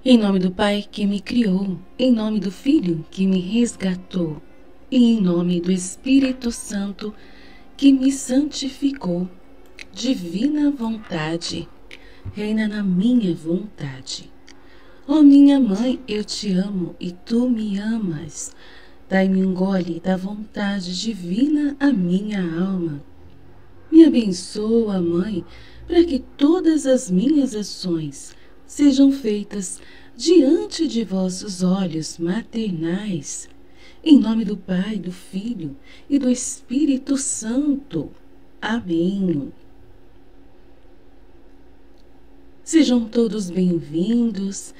Em nome do Pai que me criou, em nome do Filho que me resgatou, e em nome do Espírito Santo que me santificou. Divina vontade, reina na minha vontade. Ó minha mãe, eu te amo e tu me amas. Dai-me um gole da vontade divina à minha alma. Me abençoa, Mãe, para que todas as minhas ações sejam feitas diante de vossos olhos maternais. Em nome do Pai, do Filho e do Espírito Santo. Amém. Sejam todos bem-vindos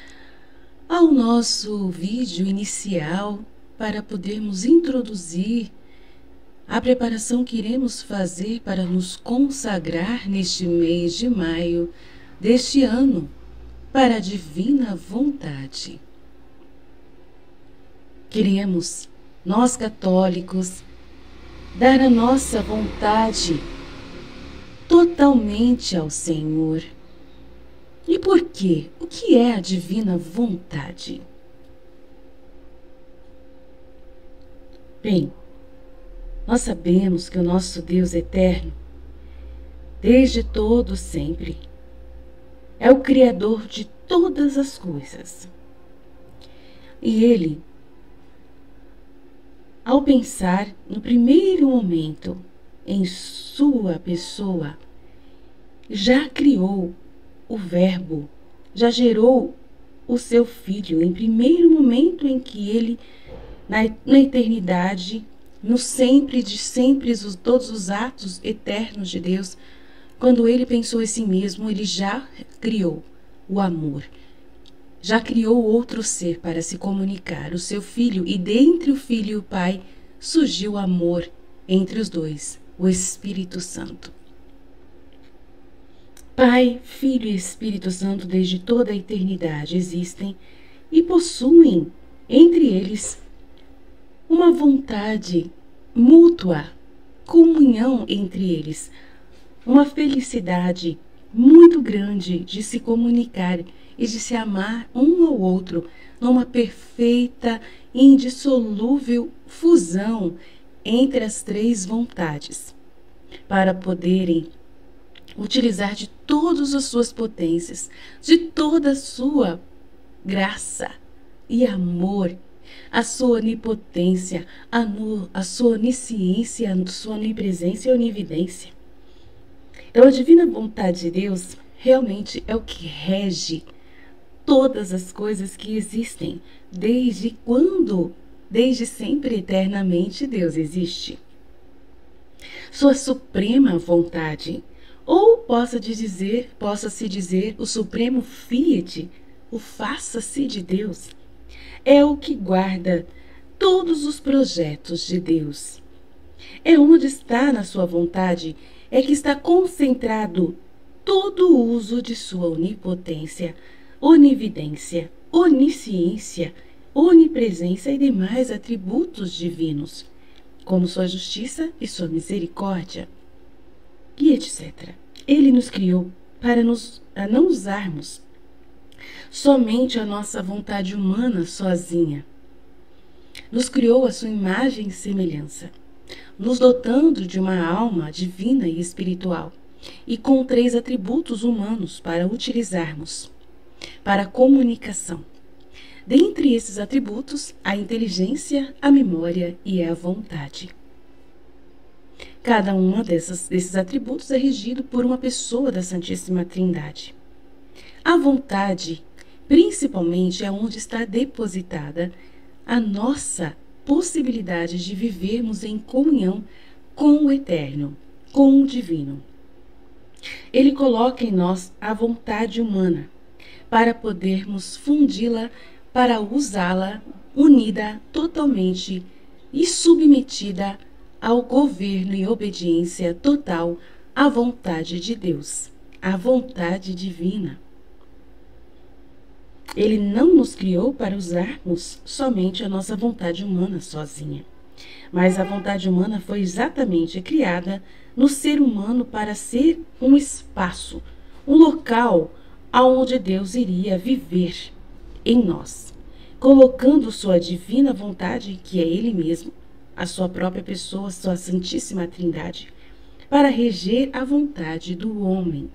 ao nosso vídeo inicial para podermos introduzir a preparação que iremos fazer para nos consagrar neste mês de maio deste ano para a divina vontade. Queremos, nós católicos, dar a nossa vontade totalmente ao Senhor. E por quê? O que é a divina vontade? Bem, nós sabemos que o nosso Deus eterno, desde todo sempre, é o Criador de todas as coisas. E Ele, ao pensar no primeiro momento em sua pessoa, já criou o Verbo, já gerou o seu Filho em primeiro momento em que Ele, na eternidade, no sempre de sempre, todos os atos eternos de Deus, quando Ele pensou em si mesmo, Ele já criou o amor, já criou outro ser para se comunicar, o seu Filho, e dentre o Filho e o Pai surgiu o amor entre os dois, o Espírito Santo. Pai, Filho e Espírito Santo desde toda a eternidade existem e possuem entre eles uma vontade mútua, comunhão entre eles, uma felicidade muito grande de se comunicar e de se amar um ao outro numa perfeita e indissolúvel fusão entre as três vontades, para poderem utilizar de todas as suas potências, de toda a sua graça e amor, a sua onipotência, a sua onisciência, a sua onipresença e onividência. Então, a divina vontade de Deus realmente é o que rege todas as coisas que existem, desde quando, desde sempre, eternamente, Deus existe. Sua suprema vontade, ou possa-se dizer o supremo fiat, o faça-se de Deus, é o que guarda todos os projetos de Deus. É onde está na sua vontade, é que está concentrado todo o uso de sua onipotência, onividência, onisciência, onipresença e demais atributos divinos, como sua justiça e sua misericórdia, e etc. Ele nos criou para não usarmos somente a nossa vontade humana sozinha. Nos criou a sua imagem e semelhança, nos dotando de uma alma divina e espiritual, e com 3 atributos humanos para utilizarmos para a comunicação. Dentre esses atributos, a inteligência, a memória e a vontade. Cada um desses atributos é regido por uma pessoa da Santíssima Trindade. A vontade, principalmente, é onde está depositada a nossa possibilidade de vivermos em comunhão com o Eterno, com o Divino. Ele coloca em nós a vontade humana para podermos fundi-la, para usá-la unida totalmente e submetida ao governo e obediência total à vontade de Deus, à vontade divina. Ele não nos criou para usarmos somente a nossa vontade humana sozinha, mas a vontade humana foi exatamente criada no ser humano para ser um espaço, um local aonde Deus iria viver em nós, colocando sua divina vontade, que é Ele mesmo, a sua própria pessoa, sua Santíssima Trindade, para reger a vontade do homem.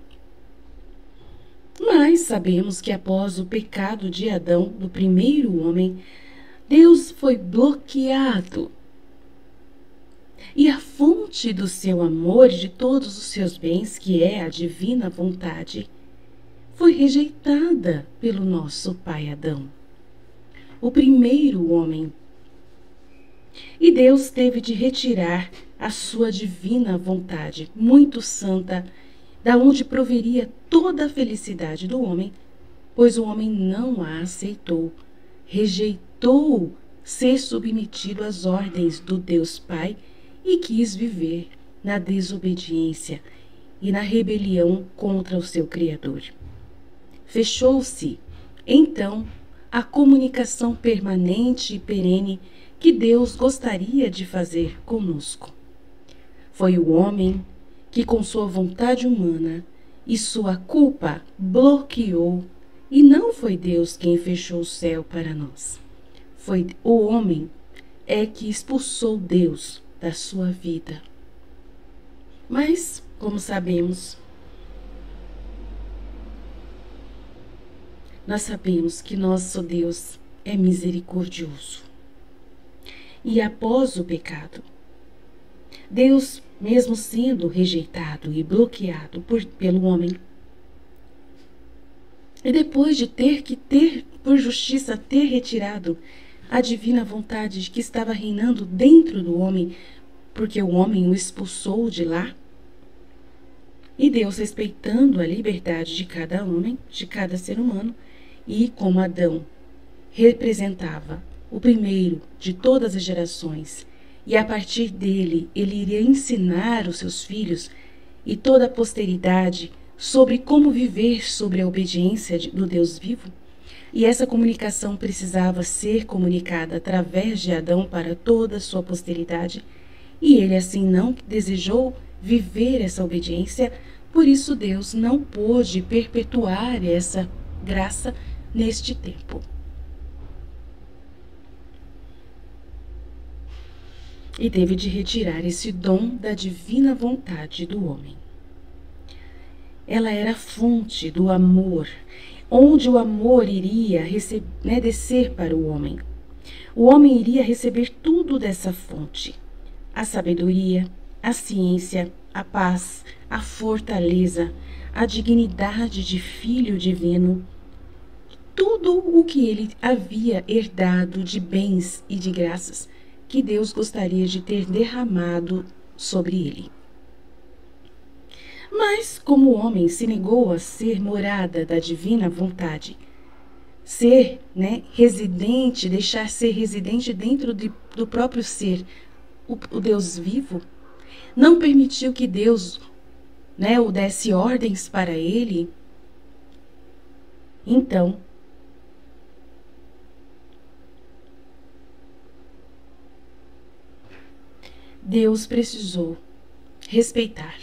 Mas sabemos que após o pecado de Adão, do primeiro homem, Deus foi bloqueado. E a fonte do seu amor e de todos os seus bens, que é a divina vontade, foi rejeitada pelo nosso pai Adão, o primeiro homem. E Deus teve de retirar a sua divina vontade, muito santa, da onde proveria toda a felicidade do homem, pois o homem não a aceitou, rejeitou ser submetido às ordens do Deus Pai e quis viver na desobediência e na rebelião contra o seu Criador. Fechou-se, então, a comunicação permanente e perene que Deus gostaria de fazer conosco. Foi o homem que, com sua vontade humana e sua culpa, bloqueou, e não foi Deus quem fechou o céu para nós. Foi o homem que expulsou Deus da sua vida. Mas, como sabemos, nós sabemos que nosso Deus é misericordioso. E após o pecado, Deus, mesmo sendo rejeitado e bloqueado pelo homem, e depois de ter, por justiça, ter retirado a divina vontade que estava reinando dentro do homem, porque o homem o expulsou de lá, e Deus, respeitando a liberdade de cada homem, de cada ser humano, e como Adão representava o primeiro de todas as gerações, e a partir dele ele iria ensinar os seus filhos e toda a posteridade sobre como viver sobre a obediência do Deus vivo, e essa comunicação precisava ser comunicada através de Adão para toda a sua posteridade, e ele assim não desejou viver essa obediência, por isso Deus não pôde perpetuar essa graça neste tempo. E teve de retirar esse dom da divina vontade do homem. Ela era a fonte do amor, onde o amor iria descer para o homem. O homem iria receber tudo dessa fonte: a sabedoria, a ciência, a paz, a fortaleza, a dignidade de filho divino, tudo o que ele havia herdado de bens e de graças que Deus gostaria de ter derramado sobre ele. Mas, como o homem se negou a ser morada da divina vontade, ser residente, deixar ser residente dentro do próprio ser, o Deus vivo, não permitiu que Deus o desse ordens para ele, então Deus precisou respeitar.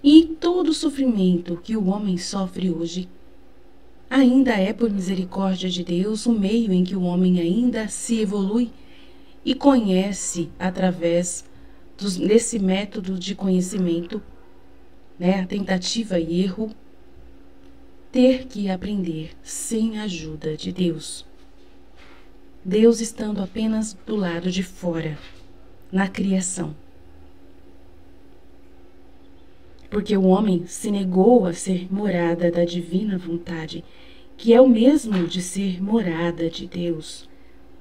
E todo o sofrimento que o homem sofre hoje ainda é, por misericórdia de Deus, um meio em que o homem ainda se evolui e conhece através desse método de conhecimento, a tentativa e erro, ter que aprender sem a ajuda de Deus. Deus estando apenas do lado de fora, na criação. Porque o homem se negou a ser morada da divina vontade, que é o mesmo de ser morada de Deus,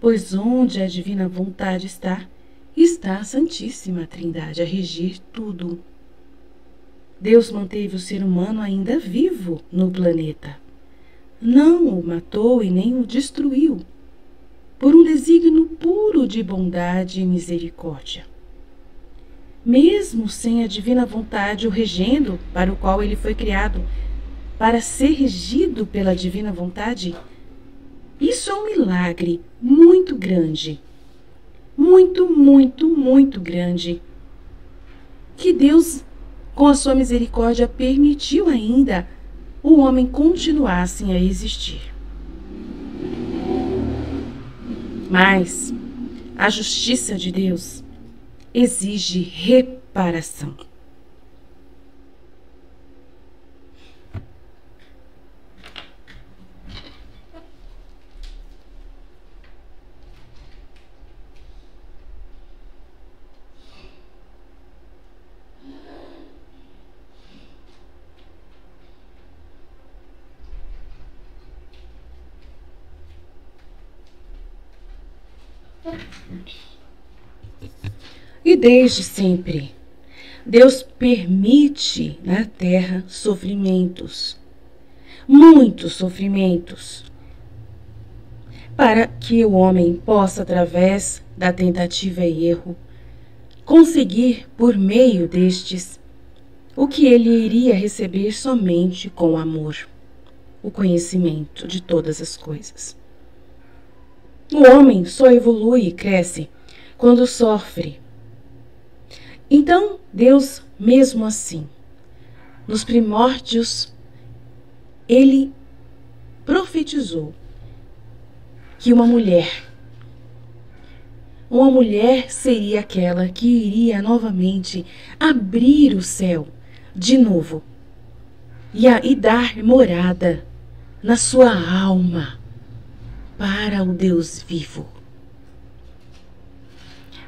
pois onde a divina vontade está a Santíssima Trindade a regir tudo. Deus manteve o ser humano ainda vivo no planeta. Não o matou e nem o destruiu, por um desígnio puro de bondade e misericórdia. Mesmo sem a divina vontade o regendo, para o qual ele foi criado, para ser regido pela divina vontade, isso é um milagre muito grande, muito, muito, muito grande, que Deus, com a sua misericórdia, permitiu ainda o homem continuasse a existir. Mas a justiça de Deus exige reparação. E desde sempre, Deus permite na terra sofrimentos, muitos sofrimentos, para que o homem possa, através da tentativa e erro, conseguir por meio destes o que ele iria receber somente com amor, o conhecimento de todas as coisas. O homem só evolui e cresce quando sofre. Então, Deus, mesmo assim, nos primórdios, ele profetizou que uma mulher seria aquela que iria novamente abrir o céu de novo e dar morada na sua alma para o Deus vivo.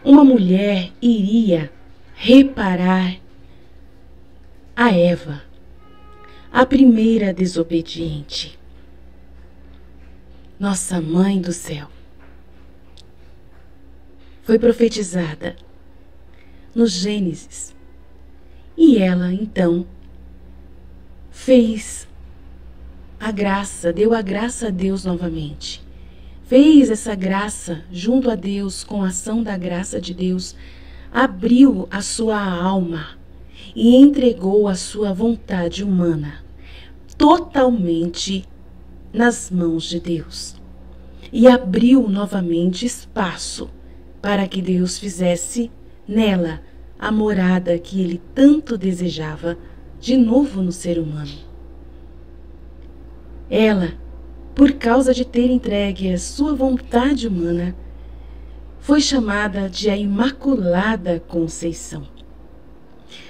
Uma mulher iria reparar a Eva, a primeira desobediente, nossa mãe do céu. Foi profetizada no Gênesis e ela então fez a graça, deu a graça a Deus novamente. Fez essa graça junto a Deus, com a ação da graça de Deus, abriu a sua alma e entregou a sua vontade humana totalmente nas mãos de Deus. E abriu novamente espaço para que Deus fizesse nela a morada que ele tanto desejava de novo no ser humano. Ela, por causa de ter entregue a sua vontade humana, foi chamada de a Imaculada Conceição.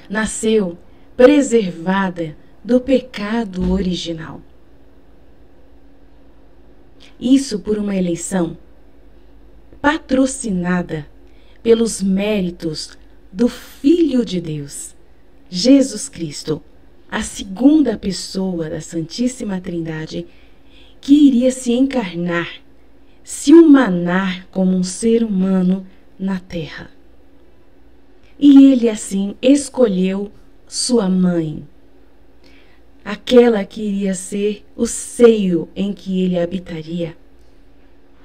Nasceu preservada do pecado original. Isso por uma eleição patrocinada pelos méritos do Filho de Deus, Jesus Cristo, a segunda pessoa da Santíssima Trindade, que iria se encarnar, se humanar como um ser humano na terra. E ele assim escolheu sua mãe, aquela que iria ser o seio em que ele habitaria.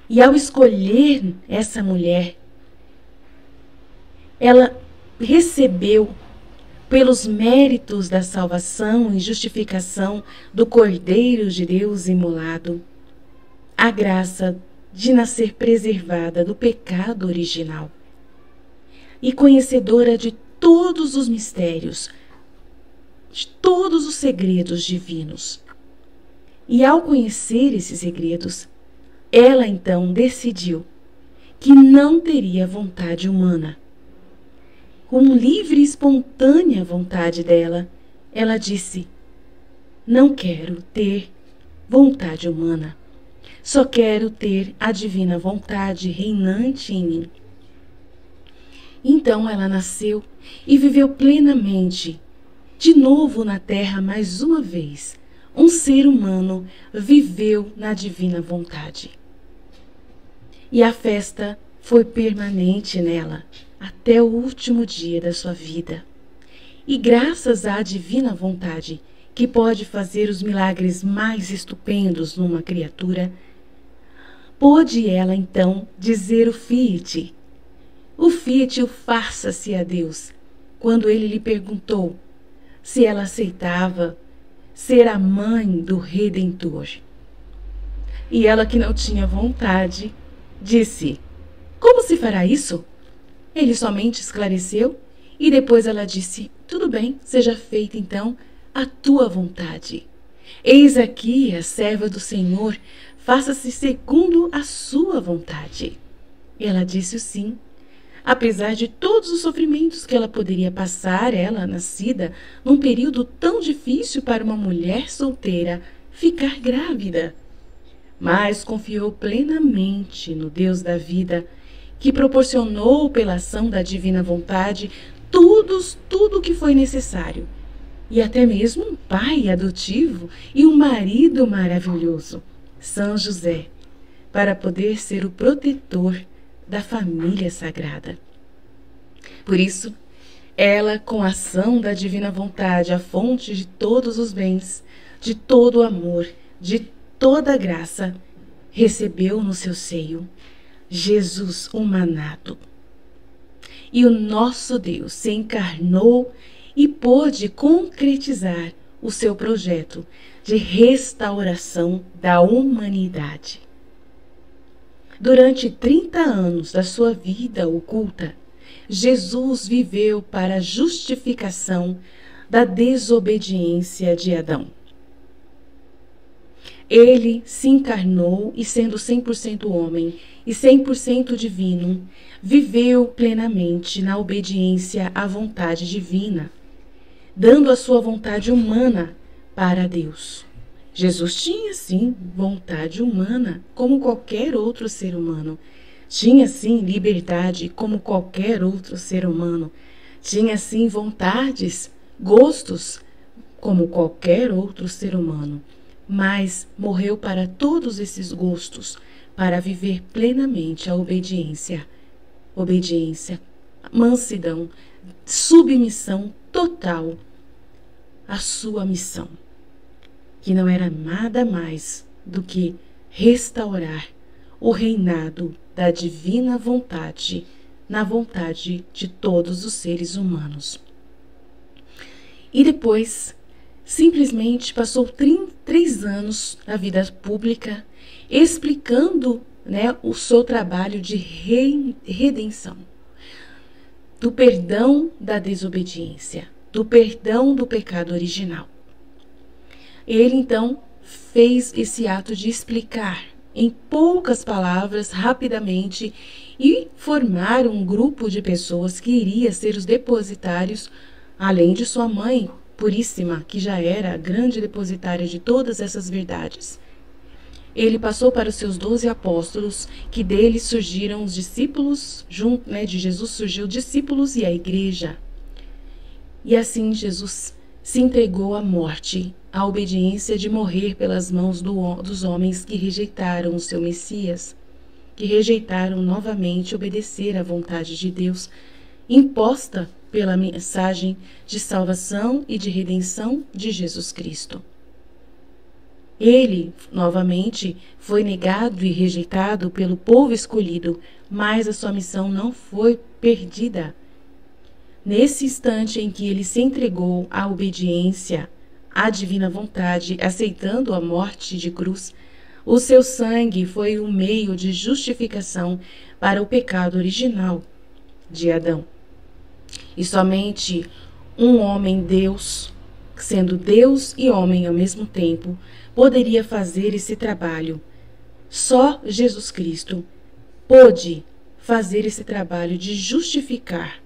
E ao escolher essa mulher, ela recebeu, pelos méritos da salvação e justificação do Cordeiro de Deus imolado, a graça de nascer preservada do pecado original e conhecedora de todos os mistérios, de todos os segredos divinos. E ao conhecer esses segredos, ela então decidiu que não teria vontade humana. Com livre e espontânea vontade dela, ela disse: não quero ter vontade humana, só quero ter a divina vontade reinante em mim. Então ela nasceu e viveu plenamente, de novo na terra mais uma vez. Um ser humano viveu na divina vontade. E a festa foi permanente nela até o último dia da sua vida. E graças à divina vontade, que pode fazer os milagres mais estupendos numa criatura, pôde ela então dizer o fiat, o faça-se a Deus, quando ele lhe perguntou se ela aceitava ser a mãe do Redentor. E ela, que não tinha vontade, disse: como se fará isso? Ele somente esclareceu e depois ela disse: tudo bem, seja feita então a tua vontade. Eis aqui a serva do Senhor, faça-se segundo a sua vontade. Ela disse sim. Apesar de todos os sofrimentos que ela poderia passar, ela, nascida num período tão difícil para uma mulher solteira ficar grávida. Mas confiou plenamente no Deus da vida, que proporcionou pela ação da divina vontade tudo o que foi necessário. E até mesmo um pai adotivo e um marido maravilhoso, São José, para poder ser o protetor da família sagrada. Por isso, ela, com a ação da divina vontade, a fonte de todos os bens, de todo o amor, de toda a graça, recebeu no seu seio Jesus humanado. E o nosso Deus se encarnou e pôde concretizar o seu projeto de restauração da humanidade. Durante 30 anos da sua vida oculta, Jesus viveu para a justificação da desobediência de Adão. Ele se encarnou e, sendo 100% homem e 100% divino, viveu plenamente na obediência à vontade divina, dando a sua vontade humana para Deus. Jesus tinha, sim, vontade humana, como qualquer outro ser humano. Tinha, sim, liberdade, como qualquer outro ser humano. Tinha, sim, vontades, gostos, como qualquer outro ser humano. Mas morreu para todos esses gostos, para viver plenamente a obediência, mansidão, submissão total à sua missão, que não era nada mais do que restaurar o reinado da divina vontade na vontade de todos os seres humanos. E depois, simplesmente passou 3 anos na vida pública explicando, o seu trabalho de redenção, do perdão da desobediência, do perdão do pecado original. Ele, então, fez esse ato de explicar em poucas palavras, rapidamente, e formar um grupo de pessoas que iria ser os depositários, além de sua mãe puríssima, que já era a grande depositária de todas essas verdades. Ele passou para os seus 12 apóstolos, que deles surgiram os discípulos, de Jesus surgiu discípulos e a igreja. E assim Jesus se entregou à morte, à obediência de morrer pelas mãos dos homens que rejeitaram o seu Messias, que rejeitaram novamente obedecer à vontade de Deus, imposta pela mensagem de salvação e de redenção de Jesus Cristo. Ele, novamente, foi negado e rejeitado pelo povo escolhido, mas a sua missão não foi perdida. Nesse instante em que ele se entregou à obediência à divina vontade, aceitando a morte de cruz, o seu sangue foi um meio de justificação para o pecado original de Adão. E somente um homem Deus, sendo Deus e homem ao mesmo tempo, poderia fazer esse trabalho. Só Jesus Cristo pôde fazer esse trabalho de justificar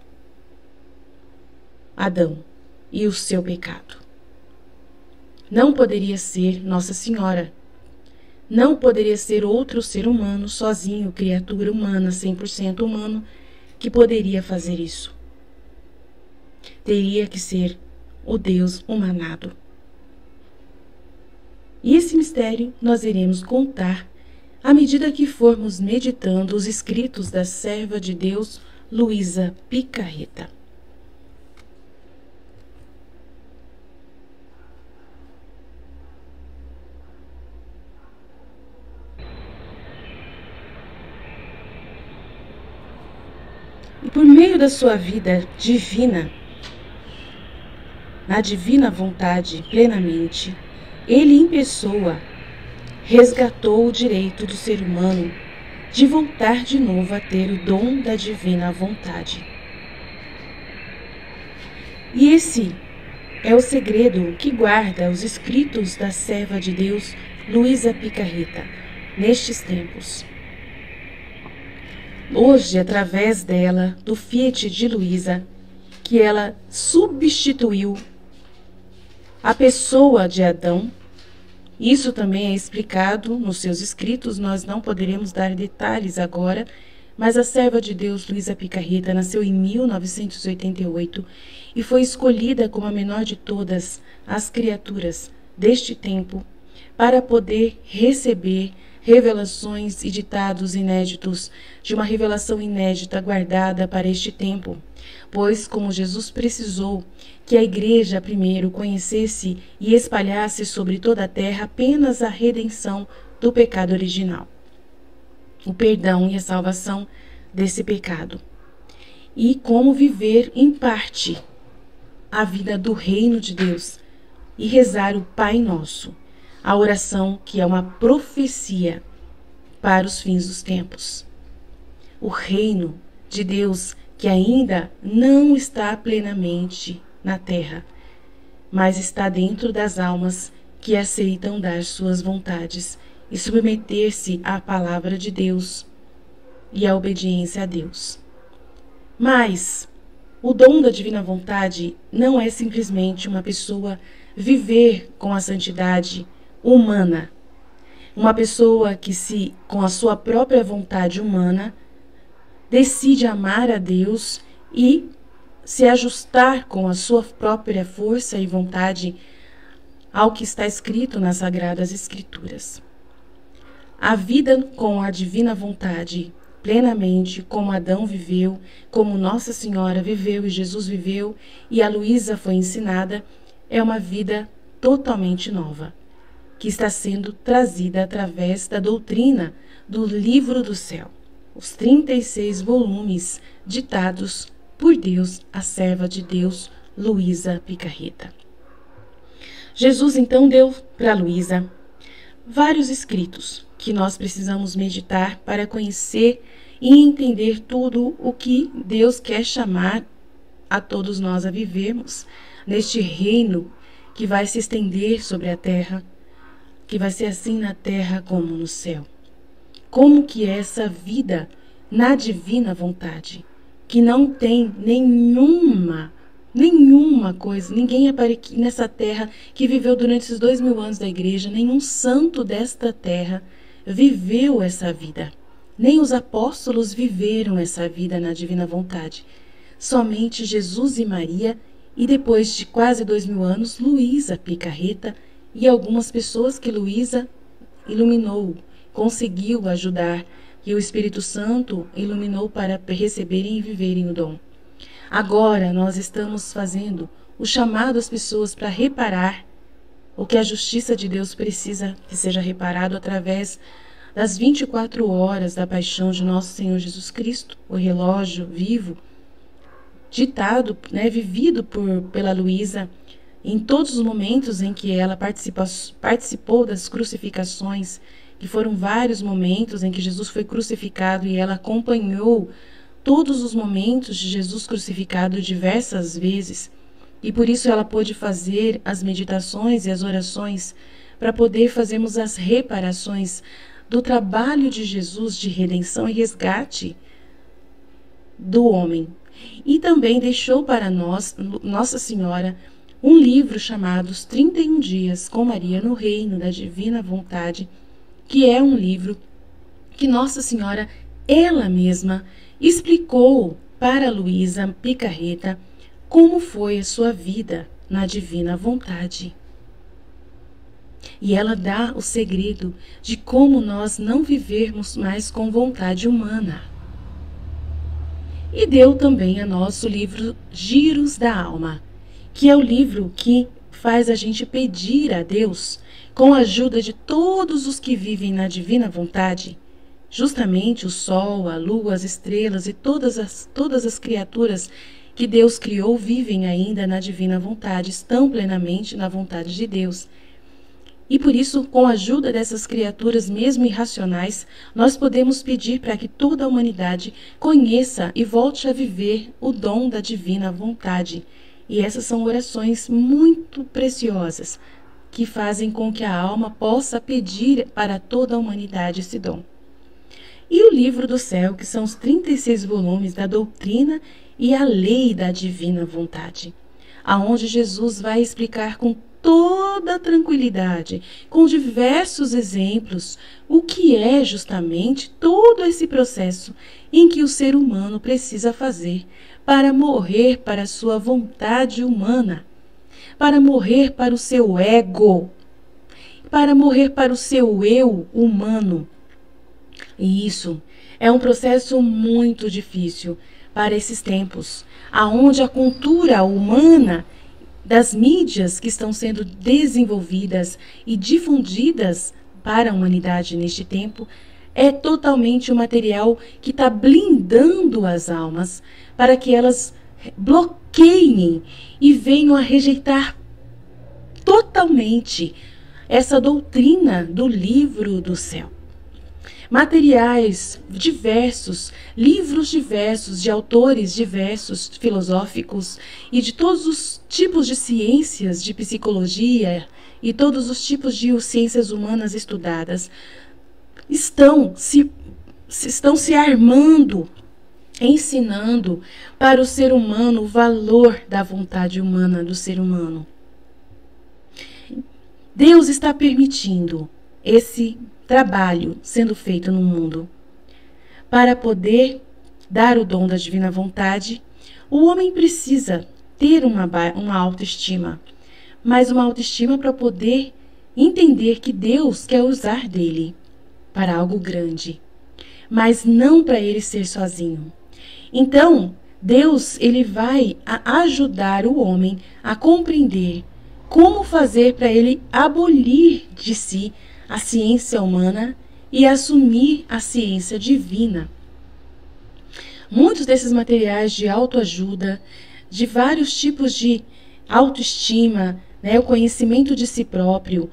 Adão e o seu pecado. Não poderia ser Nossa Senhora. Não poderia ser outro ser humano sozinho, criatura humana, 100% humano, que poderia fazer isso. Teria que ser o Deus humanado. E esse mistério nós iremos contar à medida que formos meditando os escritos da serva de Deus, Luísa Picarreta. E por meio da sua vida divina, na divina vontade plenamente, ele em pessoa resgatou o direito do ser humano de voltar de novo a ter o dom da divina vontade. E esse é o segredo que guarda os escritos da serva de Deus, Luísa Picarreta, nestes tempos. Hoje, através dela, do Fiat de Luísa, que ela substituiu a pessoa de Adão. Isso também é explicado nos seus escritos, nós não poderemos dar detalhes agora, mas a serva de Deus, Luísa Picarreta, nasceu em 1988 e foi escolhida como a menor de todas as criaturas deste tempo para poder receber revelações e ditados inéditos de uma revelação inédita guardada para este tempo. Pois, como Jesus precisou que a igreja primeiro conhecesse e espalhasse sobre toda a terra apenas a redenção do pecado original, o perdão e a salvação desse pecado, e como viver em parte a vida do reino de Deus e rezar o Pai Nosso, a oração que é uma profecia para os fins dos tempos. O reino de Deus que ainda não está plenamente na terra, mas está dentro das almas que aceitam dar suas vontades e submeter-se à palavra de Deus e à obediência a Deus. Mas o dom da divina vontade não é simplesmente uma pessoa viver com a santidade humana, uma pessoa que com a sua própria vontade humana, decide amar a Deus e se ajustar com a sua própria força e vontade ao que está escrito nas Sagradas Escrituras. A vida com a divina vontade, plenamente, como Adão viveu, como Nossa Senhora viveu e Jesus viveu e a Luísa foi ensinada, é uma vida totalmente nova, que está sendo trazida através da doutrina do Livro do Céu, os 36 volumes ditados por Deus, a serva de Deus, Luísa Picarreta. Jesus então deu para Luísa vários escritos que nós precisamos meditar para conhecer e entender tudo o que Deus quer chamar a todos nós a vivermos neste reino que vai se estender sobre a terra, que vai ser assim na terra como no céu. Como que é essa vida na divina vontade, que não tem nenhuma coisa, ninguém nessa terra que viveu durante esses 2000 anos da igreja, nenhum santo desta terra viveu essa vida. Nem os apóstolos viveram essa vida na divina vontade. Somente Jesus e Maria, e depois de quase 2000 anos, Luísa Picarreta e algumas pessoas que Luísa iluminou, conseguiu ajudar, e o Espírito Santo iluminou para receberem e viverem o dom. Agora nós estamos fazendo o chamado às pessoas para reparar o que a justiça de Deus precisa que seja reparado através das 24 horas da paixão de nosso Senhor Jesus Cristo, o relógio vivo, ditado, vivido pela Luísa, em todos os momentos em que ela participou das crucificações, que foram vários momentos em que Jesus foi crucificado e ela acompanhou todos os momentos de Jesus crucificado diversas vezes, e por isso ela pôde fazer as meditações e as orações para poder fazermos as reparações do trabalho de Jesus de redenção e resgate do homem. E também deixou para nós, Nossa Senhora, um livro chamado Os 31 Dias com Maria no Reino da Divina Vontade, que é um livro que Nossa Senhora, ela mesma, explicou para Luísa Picarreta como foi a sua vida na divina vontade. E ela dá o segredo de como nós não vivermos mais com vontade humana. E deu também a nós o livro Giros da Alma, que é o livro que faz a gente pedir a Deus, com a ajuda de todos os que vivem na divina vontade, justamente o sol, a lua, as estrelas e todas as criaturas que Deus criou vivem ainda na divina vontade, estão plenamente na vontade de Deus. E por isso, com a ajuda dessas criaturas mesmo irracionais, nós podemos pedir para que toda a humanidade conheça e volte a viver o dom da divina vontade. E essas são orações muito preciosas, que fazem com que a alma possa pedir para toda a humanidade esse dom. e o Livro do Céu, que são os 36 volumes da doutrina e a lei da divina vontade, aonde Jesus vai explicar com toda tranquilidade, com diversos exemplos, o que é justamente todo esse processo em que o ser humano precisa fazer para morrer para a sua vontade humana, para morrer para o seu ego, para morrer para o seu eu humano. E isso é um processo muito difícil para esses tempos, aonde a cultura humana das mídias que estão sendo desenvolvidas e difundidas para a humanidade neste tempo é totalmente o material que está blindando as almas para que elas bloqueiem e venham a rejeitar totalmente essa doutrina do livro do céu. Materiais diversos, livros diversos, de autores diversos, filosóficos e de todos os tipos de ciências, de psicologia e todos os tipos de ciências humanas estudadas estão se armando, ensinando para o ser humano o valor da vontade humana do ser humano. Deus está permitindo esse trabalho sendo feito no mundo. Para poder dar o dom da divina vontade, o homem precisa ter uma autoestima, mas uma autoestima para poder entender que Deus quer usar dele para algo grande, mas não para ele ser sozinho. Então, Deus ele vai ajudar o homem a compreender como fazer para ele abolir de si a ciência humana e assumir a ciência divina. Muitos desses materiais de autoajuda, de vários tipos de autoestima, o conhecimento de si próprio,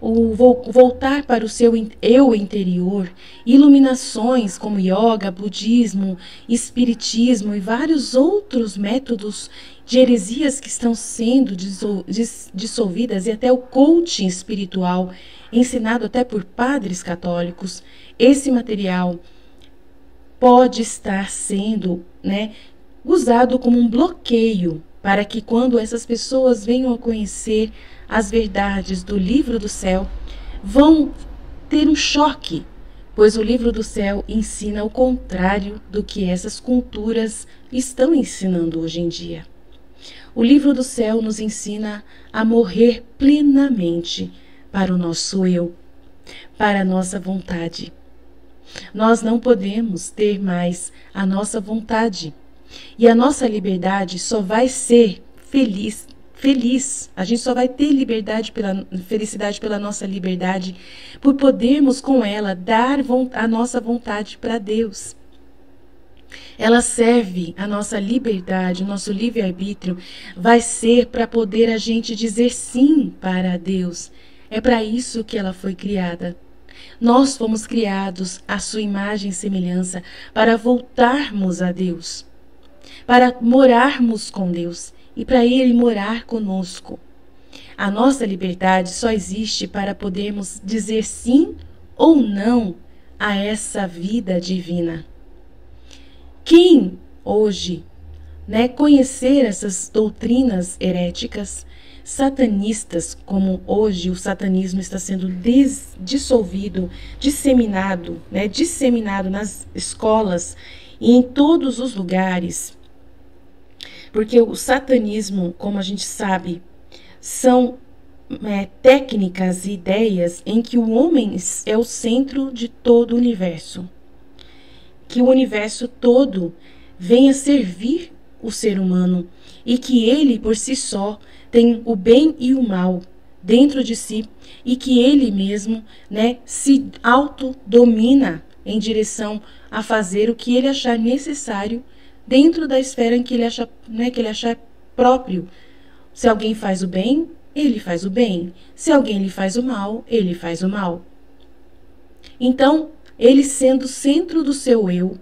o voltar para o seu eu interior, iluminações como yoga, budismo, espiritismo e vários outros métodos de heresias que estão sendo dissolvidas, e até o coaching espiritual, ensinado até por padres católicos. Esse material pode estar sendo usado como um bloqueio para que quando essas pessoas venham a conhecer as verdades do livro do céu, vão ter um choque, pois o livro do céu ensina o contrário do que essas culturas estão ensinando hoje em dia. O livro do céu nos ensina a morrer plenamente para o nosso eu, para a nossa vontade. Nós não podemos ter mais a nossa vontade. E a nossa liberdade só vai ser feliz. A gente só vai ter felicidade pela nossa liberdade, por podermos com ela dar a nossa vontade para Deus. Ela serve a nossa liberdade, o nosso livre-arbítrio vai ser para poder a gente dizer sim para Deus. É para isso que ela foi criada. Nós fomos criados à sua imagem e semelhança para voltarmos a Deus, para morarmos com Deus e para Ele morar conosco. A nossa liberdade só existe para podermos dizer sim ou não a essa vida divina. Quem hoje conhecer essas doutrinas heréticas, satanistas, como hoje o satanismo está sendo dissolvido, disseminado nas escolas e em todos os lugares, porque o satanismo, como a gente sabe, são técnicas e ideias em que o homem é o centro de todo o universo, que o universo todo venha servir o ser humano e que ele por si só tem o bem e o mal dentro de si e que ele mesmo se autodomina em direção a fazer o que ele achar necessário dentro da esfera em que ele achar próprio. Se alguém faz o bem, ele faz o bem. Se alguém lhe faz o mal, ele faz o mal. Então, ele sendo o centro do seu eu,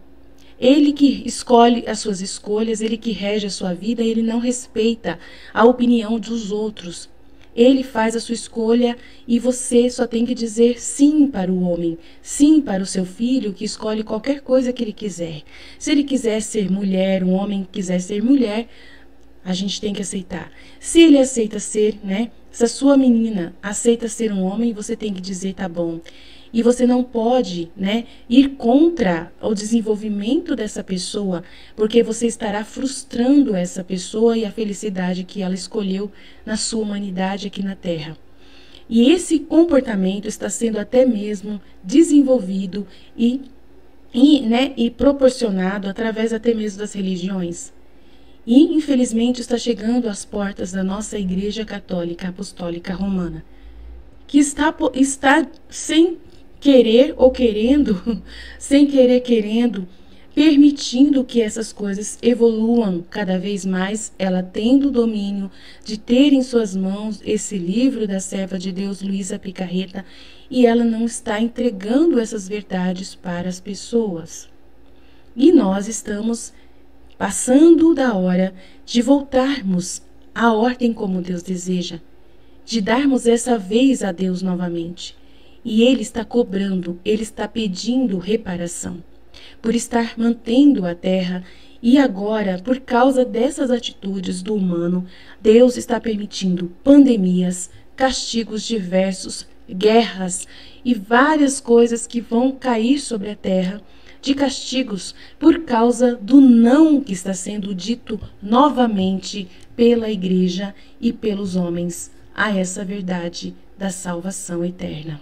ele que escolhe as suas escolhas, ele que rege a sua vida, ele não respeita a opinião dos outros. Ele faz a sua escolha e você só tem que dizer sim para o homem, sim para o seu filho que escolhe qualquer coisa que ele quiser. Se ele quiser ser mulher, um homem quiser ser mulher, a gente tem que aceitar. Se ele aceita ser, se a sua menina aceita ser um homem, você tem que dizer tá bom. E você não pode, ir contra o desenvolvimento dessa pessoa, porque você estará frustrando essa pessoa e a felicidade que ela escolheu na sua humanidade aqui na Terra. E esse comportamento está sendo até mesmo desenvolvido e proporcionado através até mesmo das religiões. E, infelizmente, está chegando às portas da nossa Igreja Católica Apostólica Romana, que está sem querer ou querendo, sem querer querendo, permitindo que essas coisas evoluam cada vez mais, ela tendo o domínio de ter em suas mãos esse livro da serva de Deus, Luísa Picarreta, e ela não está entregando essas verdades para as pessoas. E nós estamos passando da hora de voltarmos à ordem como Deus deseja, de darmos essa vez a Deus novamente. E Ele está cobrando, Ele está pedindo reparação, por estar mantendo a terra. E agora, por causa dessas atitudes do humano, Deus está permitindo pandemias, castigos diversos, guerras e várias coisas que vão cair sobre a terra, de castigos por causa do não que está sendo dito novamente pela igreja e pelos homens a essa verdade da salvação eterna.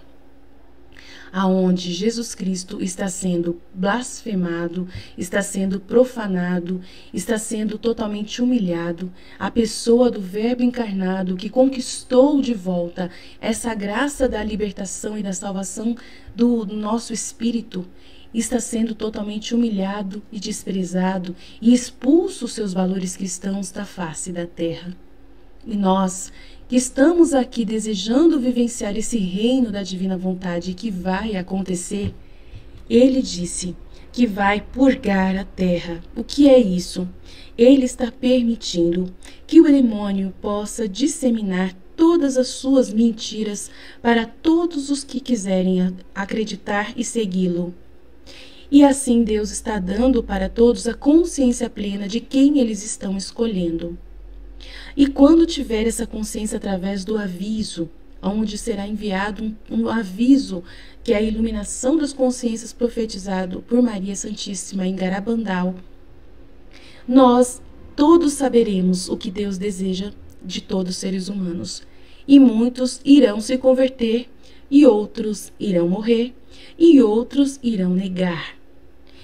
Aonde Jesus Cristo está sendo blasfemado, está sendo profanado, está sendo totalmente humilhado, a pessoa do Verbo encarnado que conquistou de volta essa graça da libertação e da salvação do nosso espírito, está sendo totalmente humilhado e desprezado e expulso os seus valores cristãos da face da terra. E nós, que estamos aqui desejando vivenciar esse reino da divina vontade que vai acontecer, ele disse que vai purgar a terra. O que é isso? Ele está permitindo que o demônio possa disseminar todas as suas mentiras para todos os que quiserem acreditar e segui-lo. E assim Deus está dando para todos a consciência plena de quem eles estão escolhendo. E quando tiver essa consciência através do aviso, onde será enviado um aviso, que é a iluminação das consciências profetizado por Maria Santíssima em Garabandal, nós todos saberemos o que Deus deseja de todos os seres humanos. E muitos irão se converter, e outros irão morrer, e outros irão negar,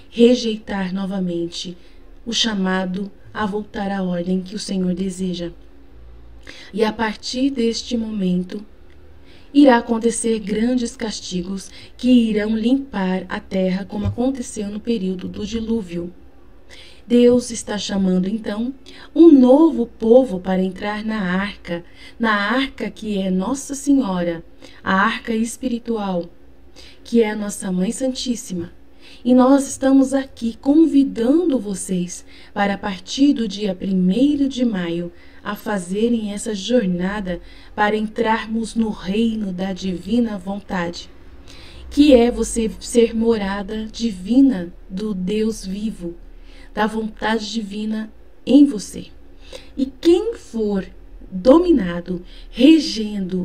rejeitar novamente o chamado a voltar à ordem que o Senhor deseja. E a partir deste momento, irá acontecer grandes castigos que irão limpar a terra, como aconteceu no período do dilúvio. Deus está chamando, então, um novo povo para entrar na arca que é Nossa Senhora, a arca espiritual, que é a nossa Mãe Santíssima. E nós estamos aqui convidando vocês para, a partir do dia 1º de maio, a fazerem essa jornada para entrarmos no reino da divina vontade, que é você ser morada divina do Deus vivo, da vontade divina em você. E quem for dominado,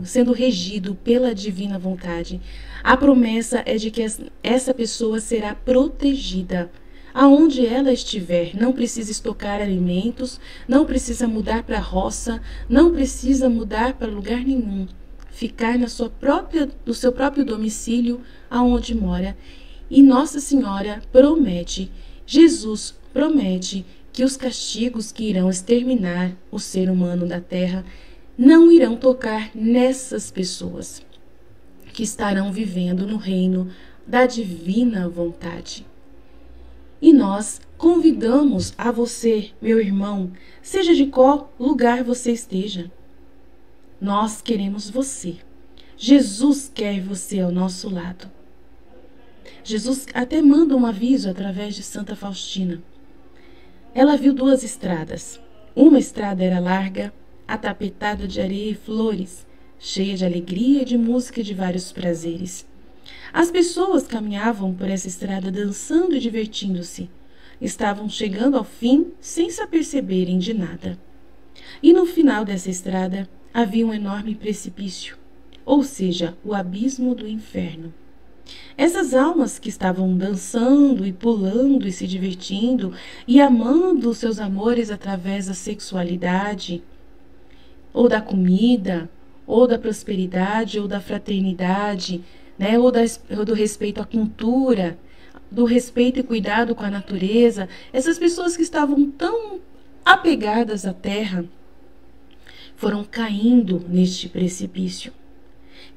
sendo regido pela divina vontade, a promessa é de que essa pessoa será protegida. Aonde ela estiver, não precisa estocar alimentos, não precisa mudar para a roça, não precisa mudar para lugar nenhum. Ficar no seu próprio domicílio, aonde mora. E Nossa Senhora promete, Jesus promete, que os castigos que irão exterminar o ser humano da terra não irão tocar nessas pessoas que estarão vivendo no reino da divina vontade. E nós convidamos a você, meu irmão, seja de qual lugar você esteja. Nós queremos você. Jesus quer você ao nosso lado. Jesus até manda um aviso através de Santa Faustina. Ela viu 2 estradas. Uma estrada era larga, atapetada de areia e flores, cheia de alegria, de música e de vários prazeres. As pessoas caminhavam por essa estrada dançando e divertindo-se. Estavam chegando ao fim sem se aperceberem de nada. E no final dessa estrada havia um enorme precipício, ou seja, o abismo do inferno. Essas almas que estavam dançando e pulando e se divertindo e amando os seus amores através da sexualidade, ou da comida, ou da prosperidade, ou da fraternidade, né, ou do respeito à cultura, do respeito e cuidado com a natureza, essas pessoas que estavam tão apegadas à terra foram caindo neste precipício.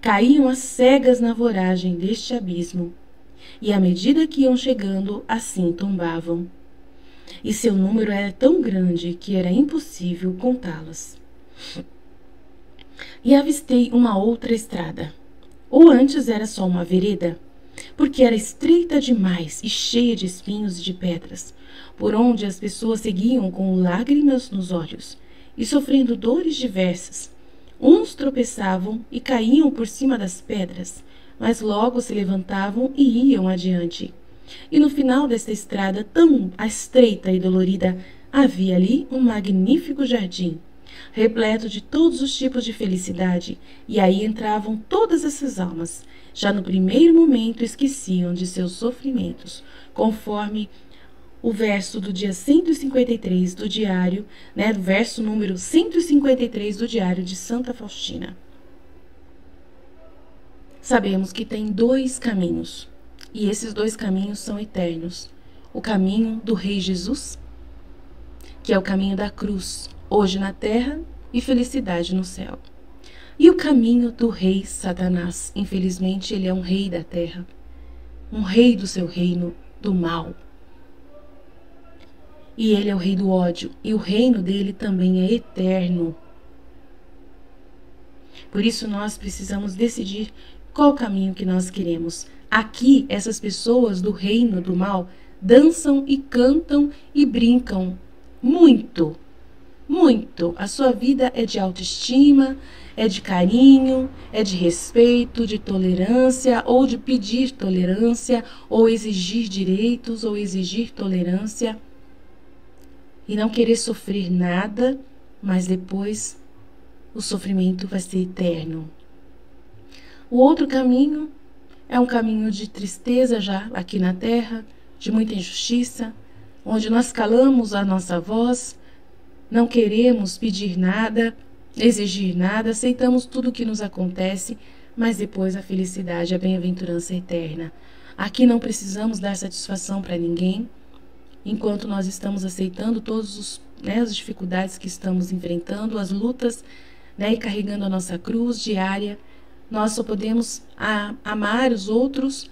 Caíam às cegas na voragem deste abismo, e à medida que iam chegando, assim tombavam. E seu número era tão grande que era impossível contá-las. E avistei uma outra estrada, ou antes era só uma vereda, porque era estreita demais e cheia de espinhos e de pedras, por onde as pessoas seguiam com lágrimas nos olhos e sofrendo dores diversas. Uns tropeçavam e caíam por cima das pedras, mas logo se levantavam e iam adiante. E no final desta estrada tão estreita e dolorida, havia ali um magnífico jardim, repleto de todos os tipos de felicidade, e aí entravam todas essas almas. Já no primeiro momento esqueciam de seus sofrimentos, conforme o verso do dia 153 do diário, do verso número 153 do diário de Santa Faustina. Sabemos que tem dois caminhos, e esses dois caminhos são eternos. O caminho do Rei Jesus, que é o caminho da cruz, hoje na terra e felicidade no céu. E o caminho do Rei Satanás, infelizmente ele é um rei da terra, um rei do seu reino do mal. E ele é o rei do ódio, e o reino dele também é eterno. Por isso nós precisamos decidir qual caminho que nós queremos. Aqui, essas pessoas do reino do mal dançam e cantam e brincam muito, muito. A sua vida é de autoestima, é de carinho, é de respeito, de tolerância, ou de pedir tolerância, ou exigir direitos, ou exigir tolerância. E não querer sofrer nada, mas depois o sofrimento vai ser eterno. O outro caminho é um caminho de tristeza já aqui na terra, de muita injustiça, onde nós calamos a nossa voz, não queremos pedir nada, exigir nada, aceitamos tudo o que nos acontece, mas depois a felicidade, a bem-aventurança é eterna. Aqui não precisamos dar satisfação para ninguém, enquanto nós estamos aceitando todas as dificuldades que estamos enfrentando, as lutas, e carregando a nossa cruz diária, nós só podemos amar os outros,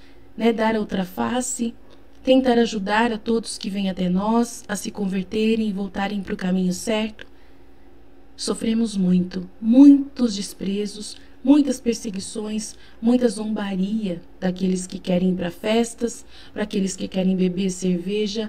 dar a outra face, tentar ajudar a todos que vêm até nós a se converterem e voltarem para o caminho certo. Sofremos muito, muitos desprezos, muitas perseguições, muita zombaria daqueles que querem ir para festas, para aqueles que querem beber cerveja,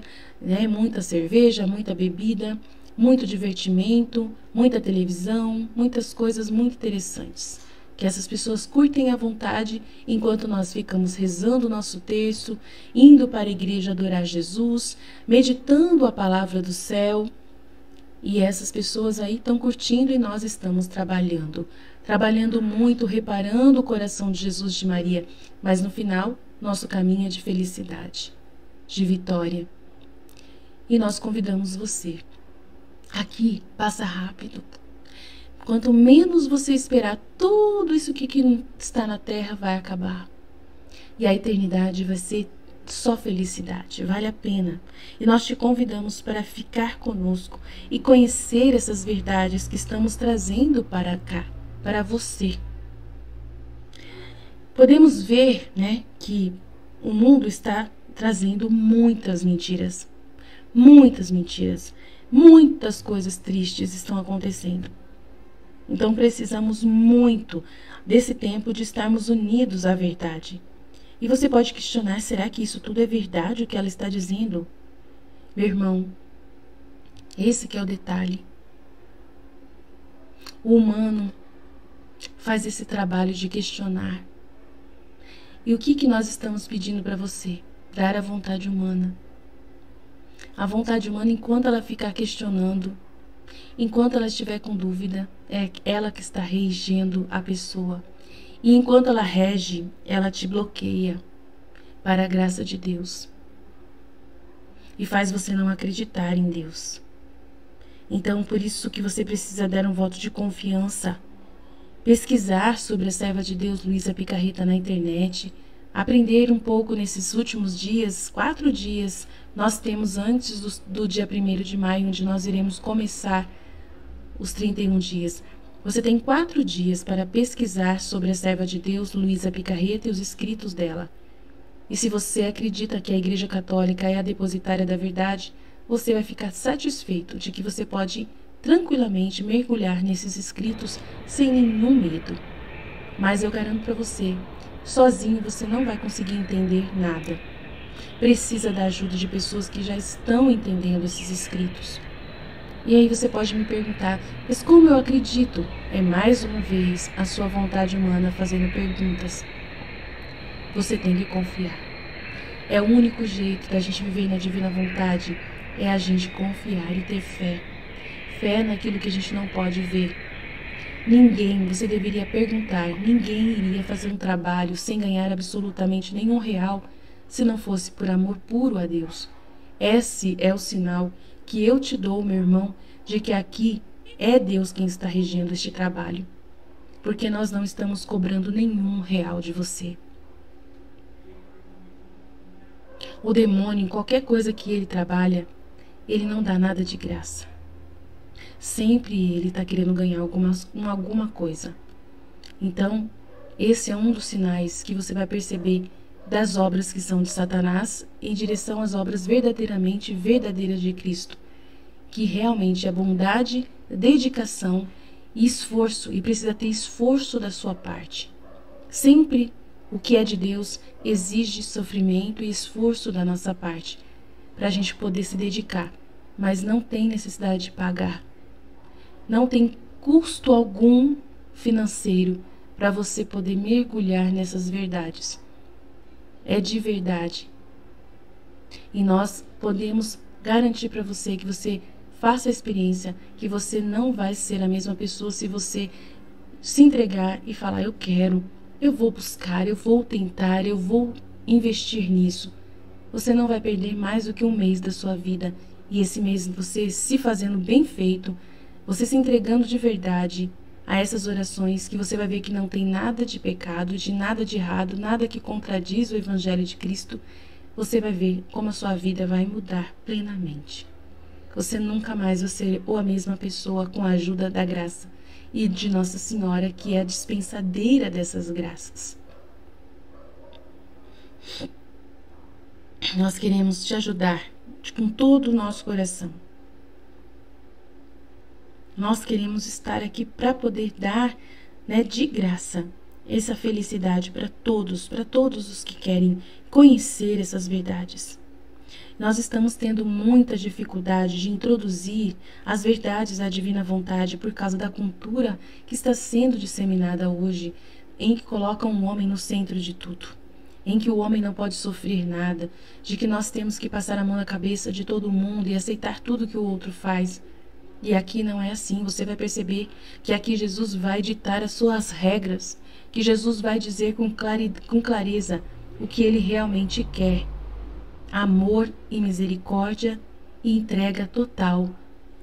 muita bebida, muito divertimento, muita televisão, muitas coisas muito interessantes. Que essas pessoas curtem à vontade enquanto nós ficamos rezando o nosso terço, indo para a igreja adorar Jesus, meditando a palavra do céu. E essas pessoas aí estão curtindo e nós estamos trabalhando muito, reparando o coração de Jesus e de Maria. Mas no final, nosso caminho é de felicidade, de vitória. E nós convidamos você. Aqui passa rápido. Quanto menos você esperar, tudo isso que está na terra vai acabar. E a eternidade vai ser só felicidade, vale a pena. E nós te convidamos para ficar conosco e conhecer essas verdades que estamos trazendo para cá, para você. Podemos ver, que o mundo está trazendo muitas mentiras. Muitas mentiras. Muitas coisas tristes estão acontecendo. Então precisamos muito desse tempo de estarmos unidos à verdade. E você pode questionar, será que isso tudo é verdade o que ela está dizendo? Meu irmão, esse que é o detalhe. O humano faz esse trabalho de questionar. E o que nós estamos pedindo para você? Dar a vontade humana. A vontade humana, enquanto ela ficar questionando, enquanto ela estiver com dúvida, é ela que está regendo a pessoa. E enquanto ela rege, ela te bloqueia para a graça de Deus. E faz você não acreditar em Deus. Então, por isso que você precisa dar um voto de confiança. Pesquisar sobre a serva de Deus, Luísa Picarreta, na internet. Aprender um pouco nesses últimos dias, 4 dias, nós temos antes do dia 1º de maio, onde nós iremos começar os 31 dias. Você tem 4 dias para pesquisar sobre a serva de Deus, Luísa Picarreta, e os escritos dela. E se você acredita que a Igreja Católica é a depositária da verdade, você vai ficar satisfeito de que você pode tranquilamente mergulhar nesses escritos sem nenhum medo. Mas eu garanto para você, sozinho você não vai conseguir entender nada. Precisa da ajuda de pessoas que já estão entendendo esses escritos. E aí você pode me perguntar, mas como eu acredito? É mais uma vez a sua vontade humana fazendo perguntas. Você tem que confiar. É o único jeito da gente viver na divina vontade, é a gente confiar e ter fé. Fé naquilo que a gente não pode ver. Ninguém, você deveria perguntar, ninguém iria fazer um trabalho sem ganhar absolutamente nenhum real se não fosse por amor puro a Deus. Esse é o sinal que eu te dou, meu irmão, de que aqui é Deus quem está regendo este trabalho. Porque nós não estamos cobrando nenhum real de você. O demônio, em qualquer coisa que ele trabalha, ele não dá nada de graça. Sempre ele está querendo ganhar alguma coisa. Então, esse é um dos sinais que você vai perceber das obras que são de Satanás em direção às obras verdadeiramente verdadeiras de Cristo, que realmente é bondade, dedicação e esforço, e precisa ter esforço da sua parte. Sempre o que é de Deus exige sofrimento e esforço da nossa parte, para a gente poder se dedicar, mas não tem necessidade de pagar. Não tem custo algum financeiro para você poder mergulhar nessas verdades. É de verdade. E nós podemos garantir para você que você faça a experiência, que você não vai ser a mesma pessoa se você se entregar e falar, eu quero, eu vou buscar, eu vou tentar, eu vou investir nisso. Você não vai perder mais do que 1 mês da sua vida. E esse mês você se fazendo bem feito, você se entregando de verdade a essas orações, que você vai ver que não tem nada de pecado, de nada de errado, nada que contradiz o Evangelho de Cristo, você vai ver como a sua vida vai mudar plenamente. Você nunca mais vai ser a mesma pessoa com a ajuda da graça e de Nossa Senhora, que é a dispensadeira dessas graças. Nós queremos te ajudar com todo o nosso coração. Nós queremos estar aqui para poder dar, de graça, essa felicidade para todos os que querem conhecer essas verdades. Nós estamos tendo muita dificuldade de introduzir as verdades da divina vontade por causa da cultura que está sendo disseminada hoje, em que coloca um homem no centro de tudo, em que o homem não pode sofrer nada, de que nós temos que passar a mão na cabeça de todo mundo e aceitar tudo que o outro faz. E aqui não é assim. Você vai perceber que aqui Jesus vai ditar as suas regras, que Jesus vai dizer com clareza o que ele realmente quer. Amor e misericórdia e entrega total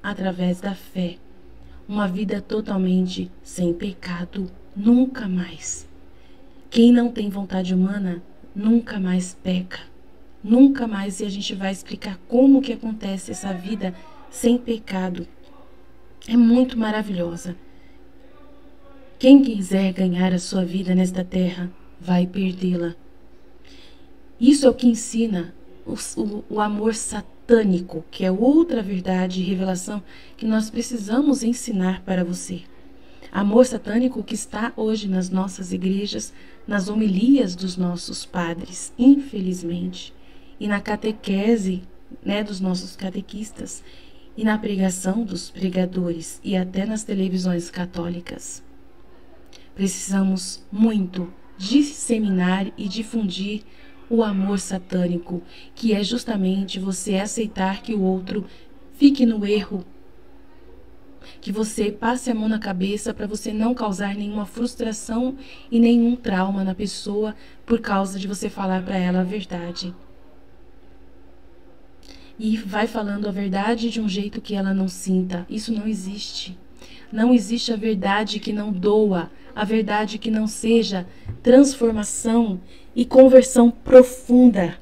através da fé. Uma vida totalmente sem pecado, nunca mais. Quem não tem vontade humana, nunca mais peca. Nunca mais, e a gente vai explicar como que acontece essa vida sem pecado. É muito maravilhosa. Quem quiser ganhar a sua vida nesta terra, vai perdê-la. Isso é o que ensina o amor satânico, que é outra verdade e revelação que nós precisamos ensinar para você. Amor satânico que está hoje nas nossas igrejas, nas homilias dos nossos padres, infelizmente, e na catequese, dos nossos catequistas, e na pregação dos pregadores e até nas televisões católicas. Precisamos muito disseminar e difundir o amor satânico, que é justamente você aceitar que o outro fique no erro, que você passe a mão na cabeça para você não causar nenhuma frustração e nenhum trauma na pessoa por causa de você falar para ela a verdade. E vai falando a verdade de um jeito que ela não sinta. Isso não existe. Não existe a verdade que não doa, a verdade que não seja transformação e conversão profunda.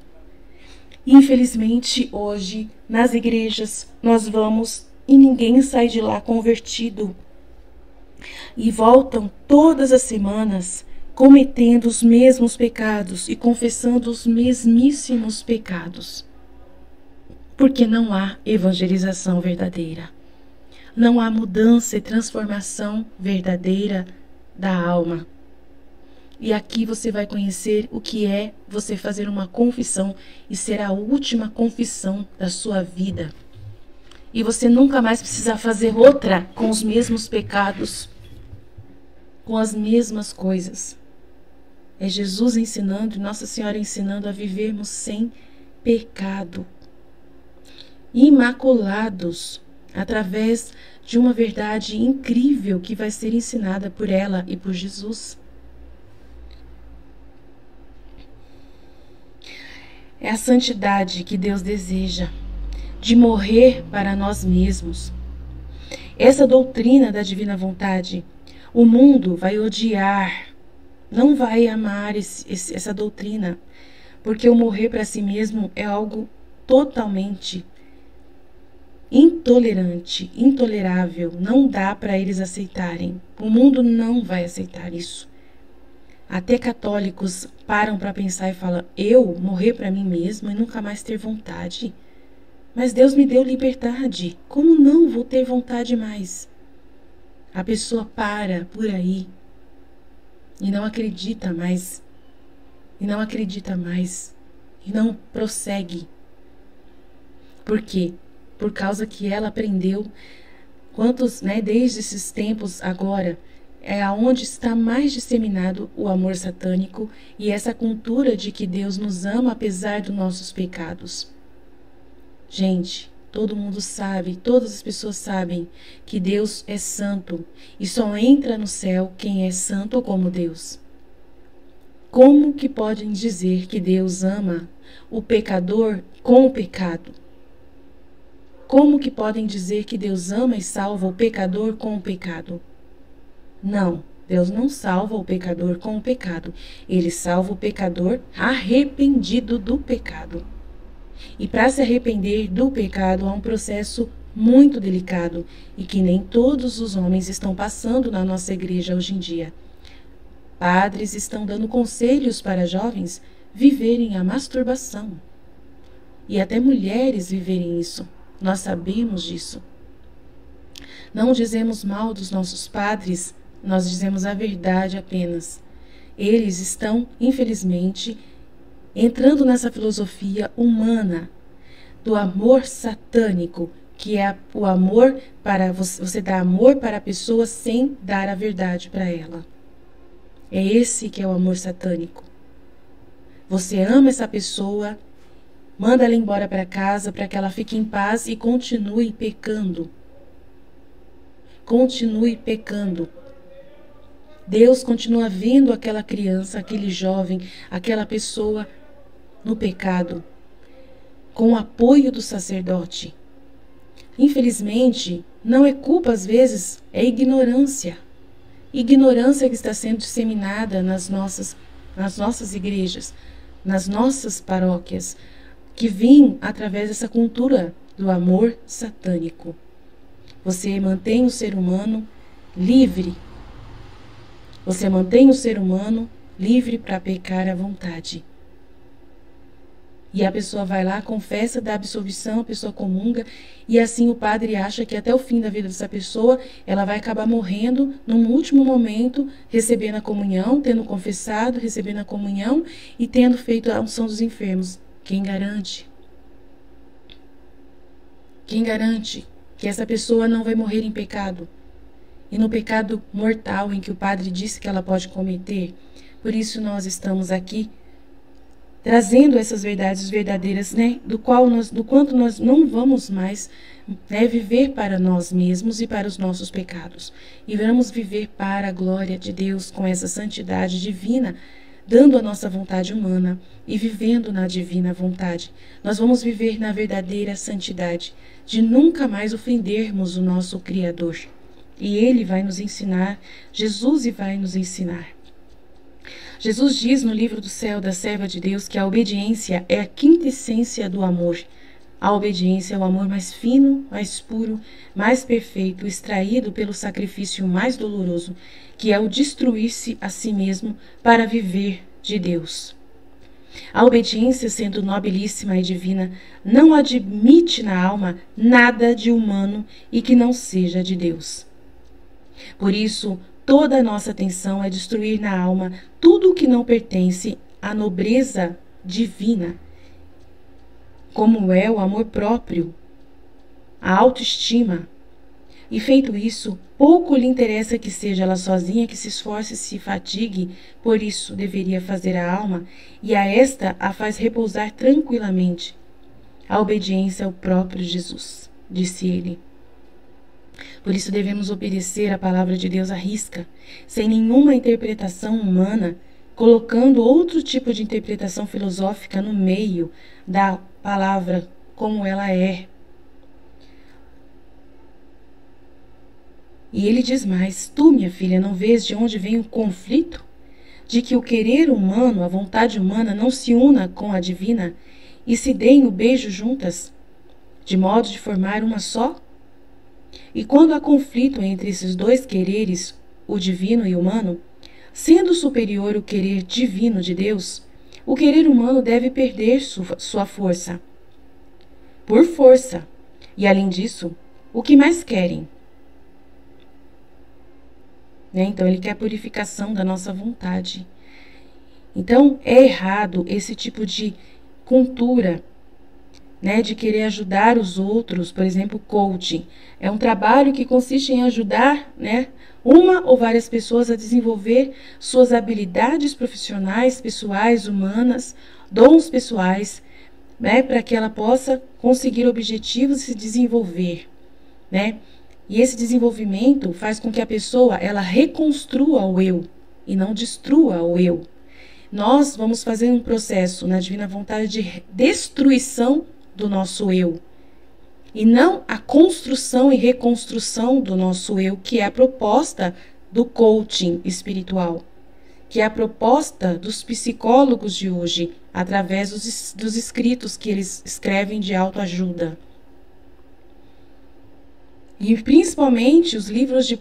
Infelizmente, hoje, nas igrejas, nós vamos e ninguém sai de lá convertido. E voltam todas as semanas cometendo os mesmos pecados e confessando os mesmíssimos pecados. Porque não há evangelização verdadeira. Não há mudança e transformação verdadeira da alma. E aqui você vai conhecer o que é você fazer uma confissão e ser a última confissão da sua vida. E você nunca mais precisar fazer outra com os mesmos pecados, com as mesmas coisas. É Jesus ensinando e Nossa Senhora ensinando a vivermos sem pecado, imaculados, através de uma verdade incrível que vai ser ensinada por ela e por Jesus. É a santidade que Deus deseja, de morrer para nós mesmos. Essa doutrina da divina vontade, o mundo vai odiar, não vai amar essa doutrina, porque o morrer para si mesmo é algo totalmente intolerante, intolerável, não dá para eles aceitarem. O mundo não vai aceitar isso. Até católicos param para pensar e falam: eu morrer para mim mesmo e nunca mais ter vontade? Mas Deus me deu liberdade, como não vou ter vontade mais? A pessoa para por aí e não acredita mais, e não acredita mais, e não prossegue. Por quê? Por causa que ela aprendeu, desde esses tempos agora, é aonde está mais disseminado o amor satânico e essa cultura de que Deus nos ama apesar dos nossos pecados. Gente, todo mundo sabe, todas as pessoas sabem que Deus é santo e só entra no céu quem é santo como Deus. Como que podem dizer que Deus ama o pecador com o pecado? Como que podem dizer que Deus ama e salva o pecador com o pecado? Não, Deus não salva o pecador com o pecado. Ele salva o pecador arrependido do pecado. E para se arrepender do pecado há um processo muito delicado e que nem todos os homens estão passando na nossa igreja hoje em dia. Padres estão dando conselhos para jovens viverem a masturbação. E até mulheres viverem isso. Nós sabemos disso. Não dizemos mal dos nossos padres, nós dizemos a verdade apenas. Eles estão, infelizmente, entrando nessa filosofia humana do amor satânico, que é o amor para você dar amor para a pessoa sem dar a verdade para ela. É esse que é o amor satânico. Você ama essa pessoa, manda ela embora para casa para que ela fique em paz e continue pecando. Continue pecando. Deus continua vendo aquela criança, aquele jovem, aquela pessoa no pecado, com o apoio do sacerdote. Infelizmente, não é culpa às vezes, é ignorância. Ignorância que está sendo disseminada nas nossas igrejas, nas nossas paróquias, que vem através dessa cultura do amor satânico. Você mantém o ser humano livre. Você mantém o ser humano livre para pecar à vontade. E a pessoa vai lá, confessa, dá absolvição, a pessoa comunga, e assim o padre acha que até o fim da vida dessa pessoa, ela vai acabar morrendo num último momento, recebendo a comunhão, tendo confessado, recebendo a comunhão e tendo feito a unção dos enfermos. Quem garante? Quem garante que essa pessoa não vai morrer em pecado? e no pecado mortal em que o Padre disse que ela pode cometer. Por isso nós estamos aqui trazendo essas verdades verdadeiras, né, do quanto nós não vamos mais, né, viver para nós mesmos e para os nossos pecados. E vamos viver para a glória de Deus com essa santidade divina, dando a nossa vontade humana e vivendo na divina vontade. Nós vamos viver na verdadeira santidade, de nunca mais ofendermos o nosso Criador. E Ele vai nos ensinar, Jesus vai nos ensinar. Jesus diz no livro do Céu da Serva de Deus que a obediência é a quintessência do amor. A obediência é o amor mais fino, mais puro, mais perfeito, extraído pelo sacrifício mais doloroso, que é o destruir-se a si mesmo para viver de Deus. A obediência, sendo nobilíssima e divina, não admite na alma nada de humano e que não seja de Deus. Por isso, toda a nossa atenção é destruir na alma tudo o que não pertence à nobreza divina, como é o amor próprio, a autoestima. E feito isso, pouco lhe interessa que seja ela sozinha que se esforce e se fatigue, por isso deveria fazer a alma, e a esta a faz repousar tranquilamente. A obediência ao próprio Jesus, disse ele. Por isso devemos obedecer a palavra de Deus à risca, sem nenhuma interpretação humana, colocando outro tipo de interpretação filosófica no meio da palavra como ela é. E ele diz mais: tu, minha filha, não vês de onde vem o conflito? De que o querer humano, a vontade humana, não se una com a divina e se deem o beijo juntas, de modo de formar uma só? E quando há conflito entre esses dois quereres, o divino e o humano, sendo superior o querer divino de Deus, o querer humano deve perder sua força. Por força. E além disso, o que mais querem? Então, ele quer a purificação da nossa vontade. Então, é errado esse tipo de cultura, de querer ajudar os outros. Por exemplo, coaching. É um trabalho que consiste em ajudar, uma ou várias pessoas a desenvolver suas habilidades profissionais, pessoais, humanas, dons pessoais, para que ela possa conseguir objetivos e se desenvolver, E esse desenvolvimento faz com que a pessoa ela reconstrua o eu e não destrua o eu. Nós vamos fazer um processo na divina vontade de destruição do nosso eu e não a construção e reconstrução do nosso eu, que é a proposta do coaching espiritual, que é a proposta dos psicólogos de hoje, através dos escritos que eles escrevem de autoajuda. E principalmente os livros de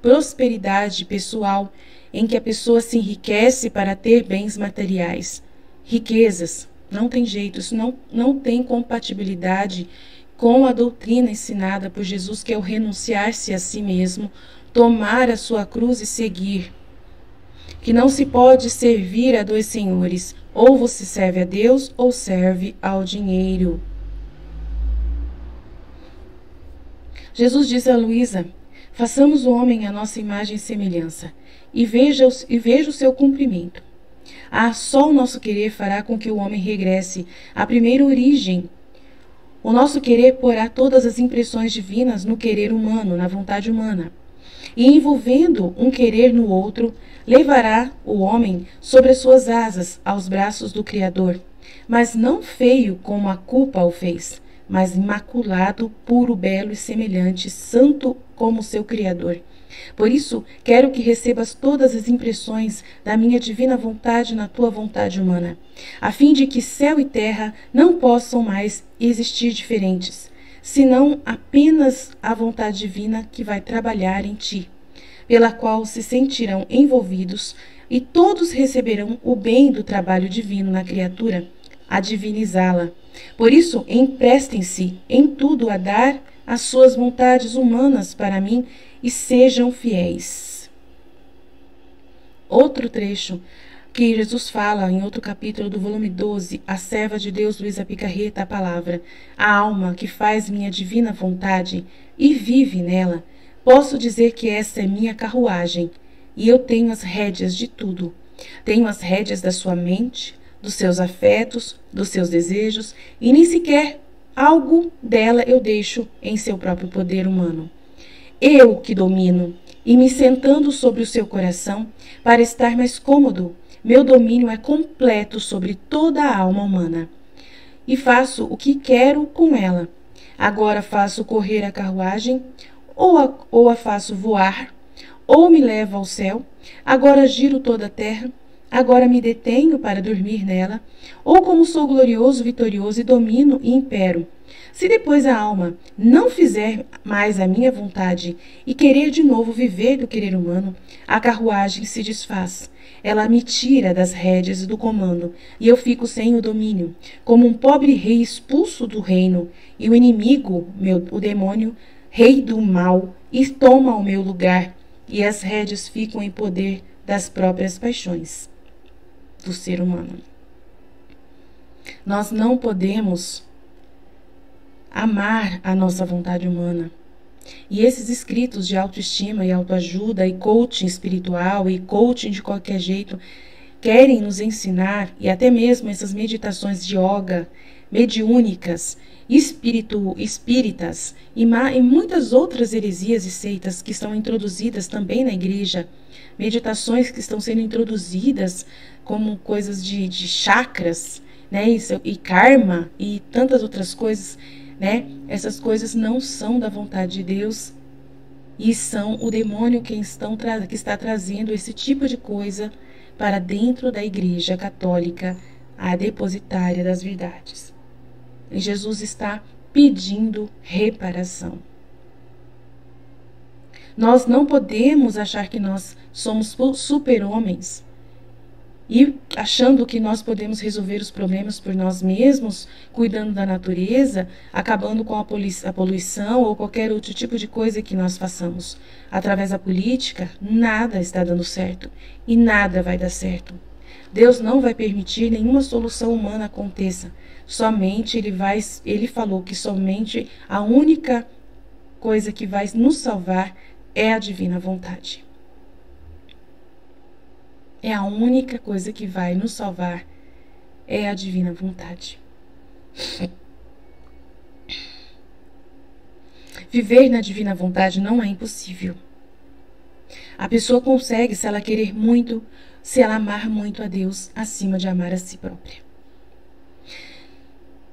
prosperidade pessoal, em que a pessoa se enriquece para ter bens materiais. Riquezas, não tem jeito, isso não tem compatibilidade com a doutrina ensinada por Jesus, que é o renunciar-se a si mesmo, tomar a sua cruz e seguir. Que não se pode servir a dois senhores, ou você serve a Deus ou serve ao dinheiro. Jesus disse a Luísa: façamos o homem à nossa imagem e semelhança, e veja o seu cumprimento. Só o nosso querer fará com que o homem regresse à primeira origem. O nosso querer porá todas as impressões divinas no querer humano, na vontade humana. E envolvendo um querer no outro, levará o homem sobre as suas asas aos braços do Criador, mas não feio como a culpa o fez, mas imaculado, puro, belo e semelhante, santo como seu Criador. Por isso, quero que recebas todas as impressões da minha divina vontade na tua vontade humana, a fim de que céu e terra não possam mais existir diferentes, senão apenas a vontade divina que vai trabalhar em ti, pela qual se sentirão envolvidos e todos receberão o bem do trabalho divino na criatura, a divinizá-la. Por isso, emprestem-se em tudo a dar as suas vontades humanas para mim e sejam fiéis. Outro trecho que Jesus fala em outro capítulo do volume 12, a serva de Deus Luísa Picarreta, a palavra: a alma que faz minha divina vontade e vive nela, Posso dizer que essa é minha carruagem, e eu tenho as rédeas de tudo. Tenho as rédeas da sua mente, dos seus afetos, dos seus desejos, e nem sequer algo dela eu deixo em seu próprio poder humano. Eu que domino, e me sentando sobre o seu coração, para estar mais cômodo, meu domínio é completo sobre toda a alma humana. E faço o que quero com ela. Agora faço correr a carruagem, ou a faço voar, ou me levo ao céu. Agora giro toda a terra, agora me detenho para dormir nela, ou como sou glorioso, vitorioso e domino e impero. Se depois a alma não fizer mais a minha vontade e querer de novo viver do querer humano, a carruagem se desfaz. Ela me tira das rédeas do comando e eu fico sem o domínio, como um pobre rei expulso do reino, e o inimigo, o demônio, rei do mal, e toma o meu lugar, e as rédeas ficam em poder das próprias paixões do ser humano. Nós não podemos amar a nossa vontade humana. E esses escritos de autoestima e autoajuda e coaching espiritual e coaching de qualquer jeito querem nos ensinar, e até mesmo essas meditações de yoga, mediúnicas, espíritas e muitas outras heresias e seitas que estão introduzidas também na igreja, meditações que estão sendo introduzidas como coisas de chakras, né, e karma e tantas outras coisas, né? Essas coisas não são da vontade de Deus e são o demônio que está trazendo esse tipo de coisa para dentro da Igreja Católica, a depositária das verdades. E Jesus está pedindo reparação. Nós não podemos achar que nós somos super-homens e achando que nós podemos resolver os problemas por nós mesmos, cuidando da natureza, acabando com a poluição ou qualquer outro tipo de coisa que nós façamos. Através da política, nada está dando certo e nada vai dar certo. Deus não vai permitir nenhuma solução humana aconteça. Somente ele falou que somente a única coisa que vai nos salvar é a divina vontade. É a única coisa que vai nos salvar, é a divina vontade. Viver na divina vontade não é impossível. A pessoa consegue se ela querer muito, se ela amar muito a Deus, acima de amar a si própria.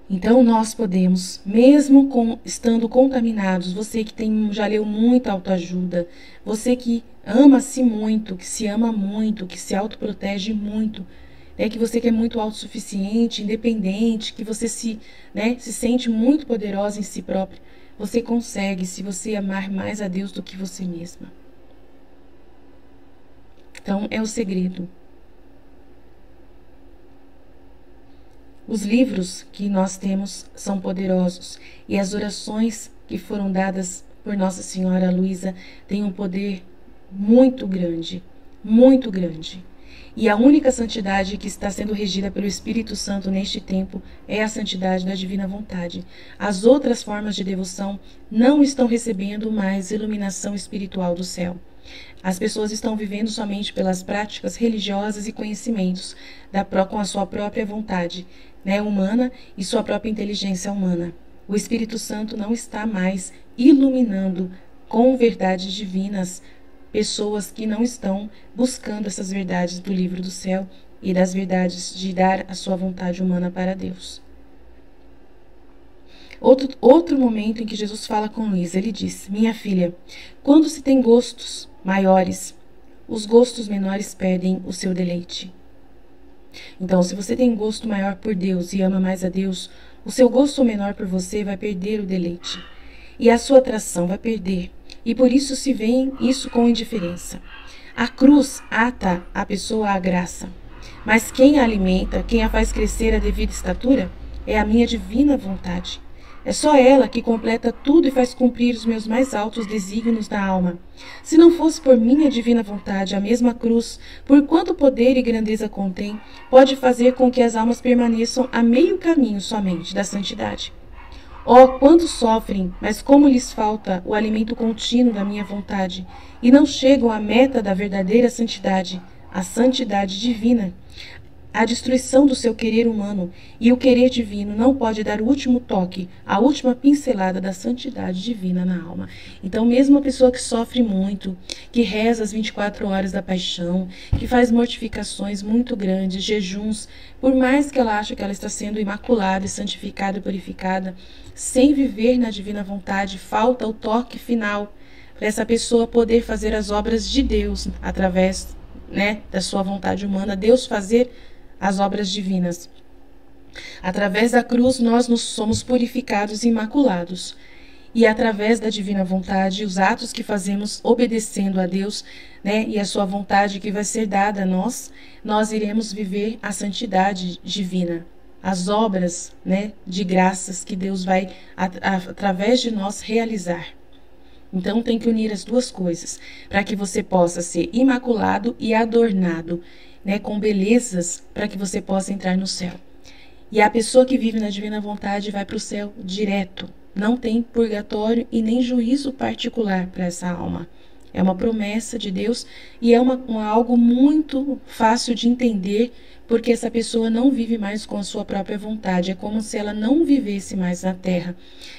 Então nós podemos, mesmo estando contaminados, você que já leu muita autoajuda, você que ama-se muito, que se ama muito, que se autoprotege muito, que você que é muito autossuficiente, independente, que você se sente muito poderosa em si própria, você consegue se você amar mais a Deus do que você mesma. Então é o segredo. Os livros que nós temos são poderosos e as orações que foram dadas por Nossa Senhora Luísa têm um poder muito grande, muito grande. E a única santidade que está sendo regida pelo Espírito Santo neste tempo é a santidade da divina vontade. As outras formas de devoção não estão recebendo mais iluminação espiritual do céu. As pessoas estão vivendo somente pelas práticas religiosas e conhecimentos com a sua própria vontade, humana e sua própria inteligência humana. O Espírito Santo não está mais iluminando com verdades divinas pessoas que não estão buscando essas verdades do livro do céu e das verdades de dar a sua vontade humana para Deus. Outro momento em que Jesus fala com Luísa, ele diz: minha filha, quando se tem gostos maiores, os gostos menores perdem o seu deleite. Então, se você tem gosto maior por Deus e ama mais a Deus, o seu gosto menor por você vai perder o deleite. E a sua atração vai perder. E por isso se vê isso com indiferença. A cruz ata a pessoa à graça. Mas quem a alimenta, quem a faz crescer à devida estatura, é a minha divina vontade. É só ela que completa tudo e faz cumprir os meus mais altos desígnios da alma. Se não fosse por minha divina vontade, a mesma cruz, por quanto poder e grandeza contém, pode fazer com que as almas permaneçam a meio caminho somente da santidade. Oh, quantos sofrem, mas como lhes falta o alimento contínuo da minha vontade, e não chegam à meta da verdadeira santidade, a santidade divina. A destruição do seu querer humano e o querer divino não pode dar o último toque, a última pincelada da santidade divina na alma. Então, mesmo a pessoa que sofre muito, que reza as 24 horas da paixão, que faz mortificações muito grandes, jejuns, por mais que ela ache que ela está sendo imaculada, santificada e purificada, sem viver na divina vontade, falta o toque final para essa pessoa poder fazer as obras de Deus através, da sua vontade humana, Deus fazer as obras divinas. Através da cruz nós nos somos purificados e imaculados. E através da divina vontade, os atos que fazemos obedecendo a Deus, e a sua vontade que vai ser dada a nós, nós iremos viver a santidade divina. As obras, de graças que Deus vai, através de nós, realizar. Então tem que unir as duas coisas, para que você possa ser imaculado e adornado, com belezas, para que você possa entrar no céu. E a pessoa que vive na divina vontade vai para o céu direto. Não tem purgatório e nem juízo particular para essa alma. É uma promessa de Deus e é algo muito fácil de entender, porque essa pessoa não vive mais com a sua própria vontade. É como se ela não vivesse mais na terra.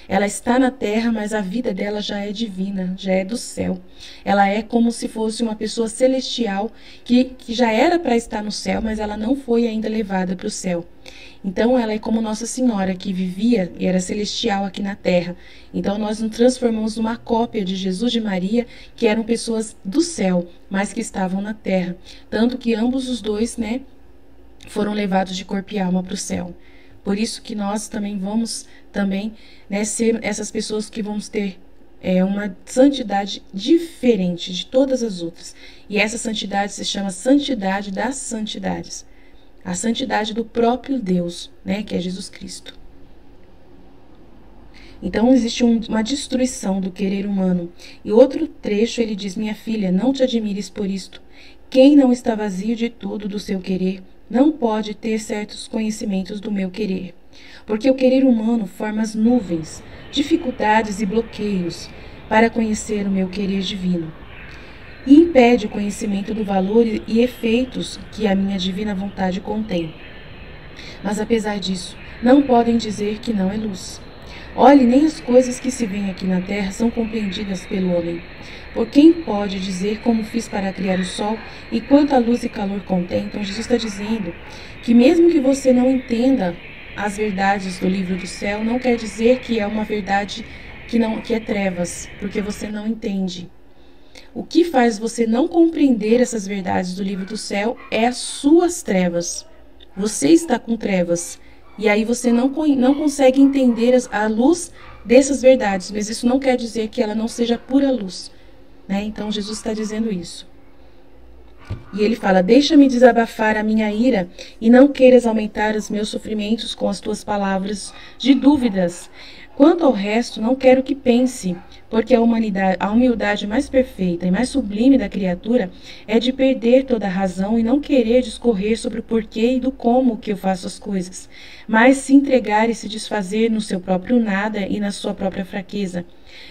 Ela está na terra, mas a vida dela já é divina, já é do céu. Ela é como se fosse uma pessoa celestial que já era para estar no céu, mas ela não foi ainda levada para o céu. Então ela é como Nossa Senhora, que vivia e era celestial aqui na terra. Então nós nos transformamos numa cópia de Jesus e de Maria, que eram pessoas do céu, mas que estavam na terra. Tanto que ambos os dois, foram levados de corpo e alma para o céu. Por isso que nós também vamos ser essas pessoas que vamos ter uma santidade diferente de todas as outras. E essa santidade se chama santidade das santidades. A santidade do próprio Deus, que é Jesus Cristo. Então existe uma destruição do querer humano. E outro trecho ele diz: minha filha, não te admires por isto. Quem não está vazio de tudo do seu querer, não pode ter certos conhecimentos do meu querer. Porque o querer humano forma as nuvens, dificuldades e bloqueios para conhecer o meu querer divino. E impede o conhecimento do valor e efeitos que a minha divina vontade contém. Mas apesar disso, não podem dizer que não é luz. Olhe, nem as coisas que se veem aqui na terra são compreendidas pelo homem. Por quem pode dizer como fiz para criar o sol e quanta luz e calor contém? Então Jesus está dizendo que mesmo que você não entenda as verdades do livro do céu, não quer dizer que é uma verdade que é trevas, porque você não entende. O que faz você não compreender essas verdades do livro do céu é as suas trevas. Você está com trevas. E aí você não consegue entender a luz dessas verdades. Mas isso não quer dizer que ela não seja pura luz. Então Jesus está dizendo isso. E ele fala: deixa-me desabafar a minha ira e não queiras aumentar os meus sofrimentos com as tuas palavras de dúvidas. Quanto ao resto, não quero que pense, porque a humildade mais perfeita e mais sublime da criatura é de perder toda a razão e não querer discorrer sobre o porquê e do como que eu faço as coisas, mas se entregar e se desfazer no seu próprio nada e na sua própria fraqueza.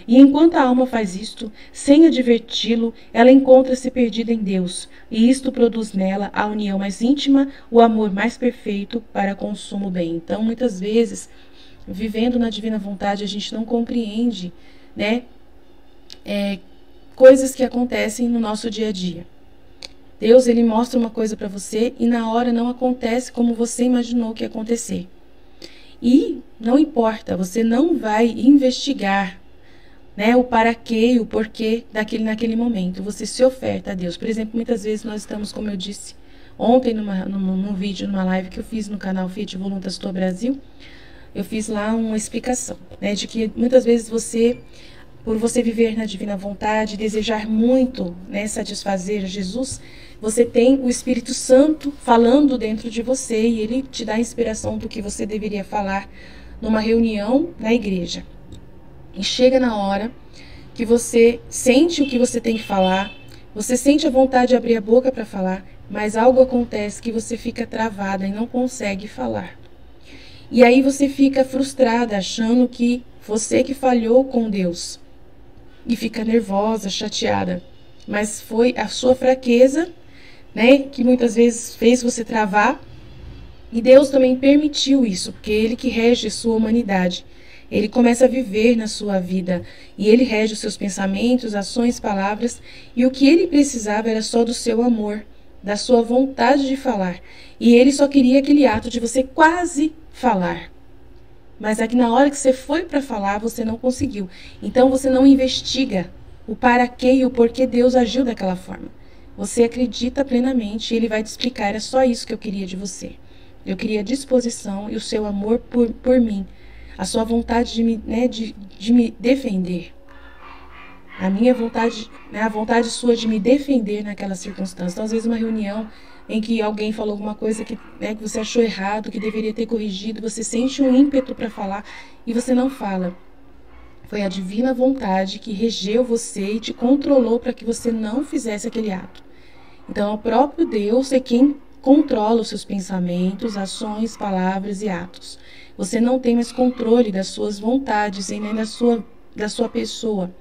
E enquanto a alma faz isto, sem adverti-lo, ela encontra-se perdida em Deus, e isto produz nela a união mais íntima, o amor mais perfeito para com o sumo bem. Então, muitas vezes, vivendo na divina vontade, a gente não compreende, coisas que acontecem no nosso dia a dia. Deus, ele mostra uma coisa para você e na hora não acontece como você imaginou que ia acontecer. E não importa, você não vai investigar, o para quê e o porquê naquele momento. Você se oferta a Deus. Por exemplo, muitas vezes nós estamos, como eu disse ontem num vídeo, numa live que eu fiz no canal Fit Voluntas Tour Brasil, eu fiz lá uma explicação, de que muitas vezes por você viver na divina vontade, desejar muito, satisfazer Jesus, você tem o Espírito Santo falando dentro de você e ele te dá a inspiração do que você deveria falar numa reunião na igreja. E chega na hora que você sente o que você tem que falar, você sente a vontade de abrir a boca para falar, mas algo acontece que você fica travada e não consegue falar. E aí você fica frustrada, achando que você que falhou com Deus. E fica nervosa, chateada. Mas foi a sua fraqueza, né, que muitas vezes fez você travar. E Deus também permitiu isso, porque Ele que rege sua humanidade. Ele começa a viver na sua vida. E Ele rege os seus pensamentos, ações, palavras. E o que Ele precisava era só do seu amor, da sua vontade de falar. E Ele só queria aquele ato de você quase falar. Mas é que na hora que você foi para falar, você não conseguiu. Então você não investiga o para quê e o porquê Deus agiu daquela forma. Você acredita plenamente e Ele vai te explicar, era só isso que eu queria de você. Eu queria disposição e o seu amor por mim. A sua vontade de me defender. A minha vontade, né, a vontade sua de me defender naquela circunstância. Então, às vezes, uma reunião em que alguém falou alguma coisa que, né, que você achou errado, que deveria ter corrigido, você sente um ímpeto para falar e você não fala. Foi a divina vontade que regeu você e te controlou para que você não fizesse aquele ato. Então, o próprio Deus é quem controla os seus pensamentos, ações, palavras e atos. Você não tem mais controle das suas vontades e nem da sua pessoa.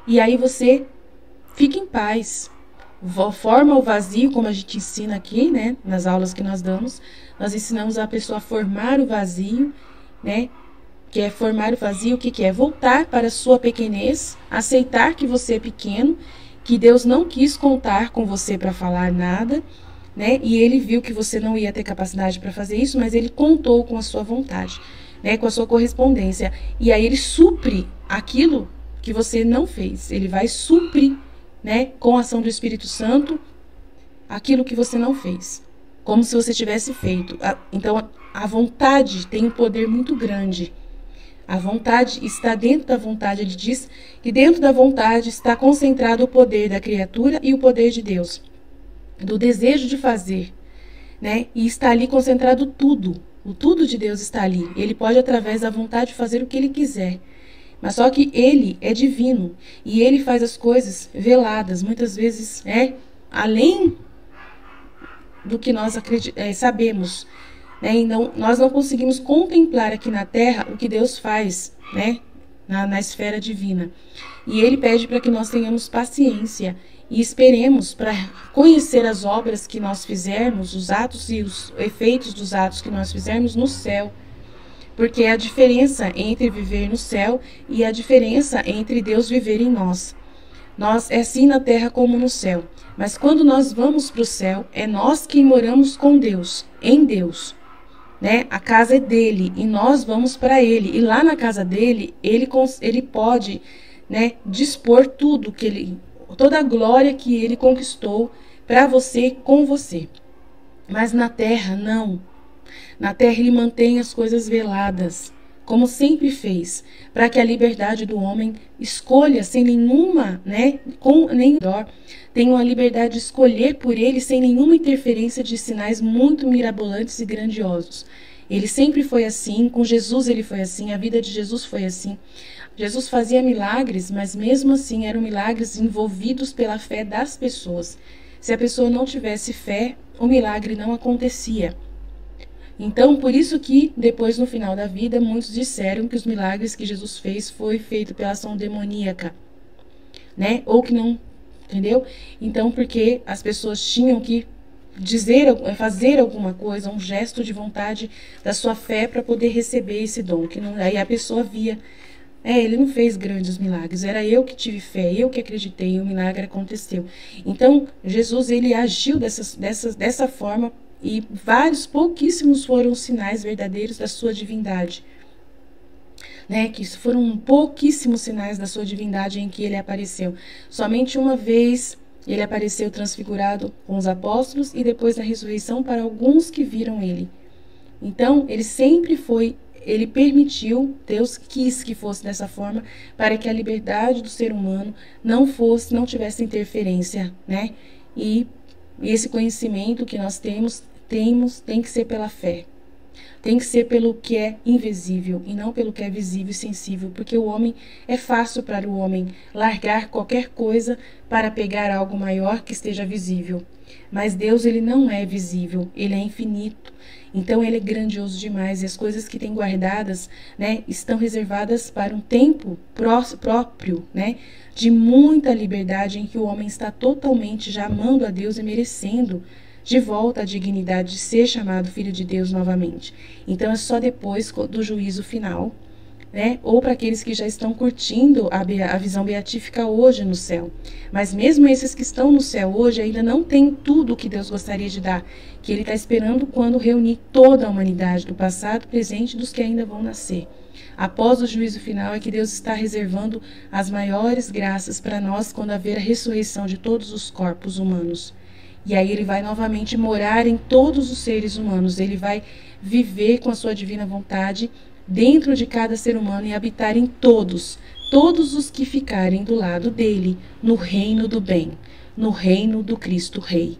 E aí você fica em paz. Forma o vazio, como a gente ensina aqui, né? Nas aulas que nós damos. Nós ensinamos a pessoa a formar o vazio, né? Que é formar o vazio, o que é? Voltar para a sua pequenez, aceitar que você é pequeno, que Deus não quis contar com você para falar nada, né? E Ele viu que você não ia ter capacidade para fazer isso, mas Ele contou com a sua vontade, né? Com a sua correspondência. E aí Ele supre aquilo que você não fez. Ele vai suprir, né? Com a ação do Espírito Santo, aquilo que você não fez. Como se você tivesse feito. Então, a vontade tem um poder muito grande. A vontade está dentro da vontade. Ele diz que dentro da vontade está concentrado o poder da criatura e o poder de Deus. Do desejo de fazer, né? E está ali concentrado tudo. O tudo de Deus está ali. Ele pode, através da vontade, fazer o que Ele quiser. Mas só que Ele é divino. E Ele faz as coisas veladas. Muitas vezes, além do que nós sabemos. Né? Então, nós não conseguimos contemplar aqui na Terra o que Deus faz, né? Na esfera divina. E Ele pede para que nós tenhamos paciência e esperemos para conhecer as obras que nós fizermos, os atos e os efeitos dos atos que nós fizermos no céu. Porque é a diferença entre viver no céu e a diferença entre Deus viver em nós. Nós é assim na terra como no céu. Mas quando nós vamos para o céu, é nós que moramos com Deus, em Deus. Né? A casa é dele e nós vamos para ele. E lá na casa dele, ele pode, né, dispor tudo toda a glória que ele conquistou para você, com você. Mas na terra, não. Na terra ele mantém as coisas veladas, como sempre fez, para que a liberdade do homem escolha sem nenhuma, né, tenha a liberdade de escolher por ele sem nenhuma interferência de sinais muito mirabolantes e grandiosos. Ele sempre foi assim, com Jesus ele foi assim, a vida de Jesus foi assim. Jesus fazia milagres, mas mesmo assim eram milagres envolvidos pela fé das pessoas. Se a pessoa não tivesse fé, o milagre não acontecia. Então, por isso que depois, no final da vida, muitos disseram que os milagres que Jesus fez foi feito pela ação demoníaca, né? Ou que não, entendeu? Então, porque as pessoas tinham que fazer alguma coisa, um gesto de vontade da sua fé para poder receber esse dom. Que não, aí a pessoa via, ele não fez grandes milagres, era eu que tive fé, eu que acreditei, e o milagre aconteceu. Então, Jesus, ele agiu dessa forma. E pouquíssimos foram os sinais verdadeiros da sua divindade. Né? Que isso foram pouquíssimos sinais da sua divindade em que ele apareceu. Somente uma vez ele apareceu transfigurado com os apóstolos e depois da ressurreição para alguns que viram ele. Então, ele permitiu, Deus quis que fosse dessa forma, para que a liberdade do ser humano não tivesse interferência, né? E esse conhecimento que nós tem que ser pela fé. Tem que ser pelo que é invisível e não pelo que é visível e sensível, porque é fácil para o homem largar qualquer coisa para pegar algo maior que esteja visível. Mas Deus, ele não é visível, ele é infinito. Então ele é grandioso demais e as coisas que tem guardadas, né, estão reservadas para um tempo próprio, né, de muita liberdade em que o homem está totalmente já amando a Deus e merecendo de volta a dignidade de ser chamado filho de Deus novamente. Então é só depois do juízo final, né? Ou para aqueles que já estão curtindo a visão beatífica hoje no céu. Mas mesmo esses que estão no céu hoje ainda não têm tudo o que Deus gostaria de dar, que Ele está esperando quando reunir toda a humanidade, do passado, presente e dos que ainda vão nascer. Após o juízo final é que Deus está reservando as maiores graças para nós quando haver a ressurreição de todos os corpos humanos. E aí Ele vai novamente morar em todos os seres humanos, Ele vai viver com a sua divina vontade dentro de cada ser humano e habitar em todos os que ficarem do lado dele, no reino do bem, no reino do Cristo Rei.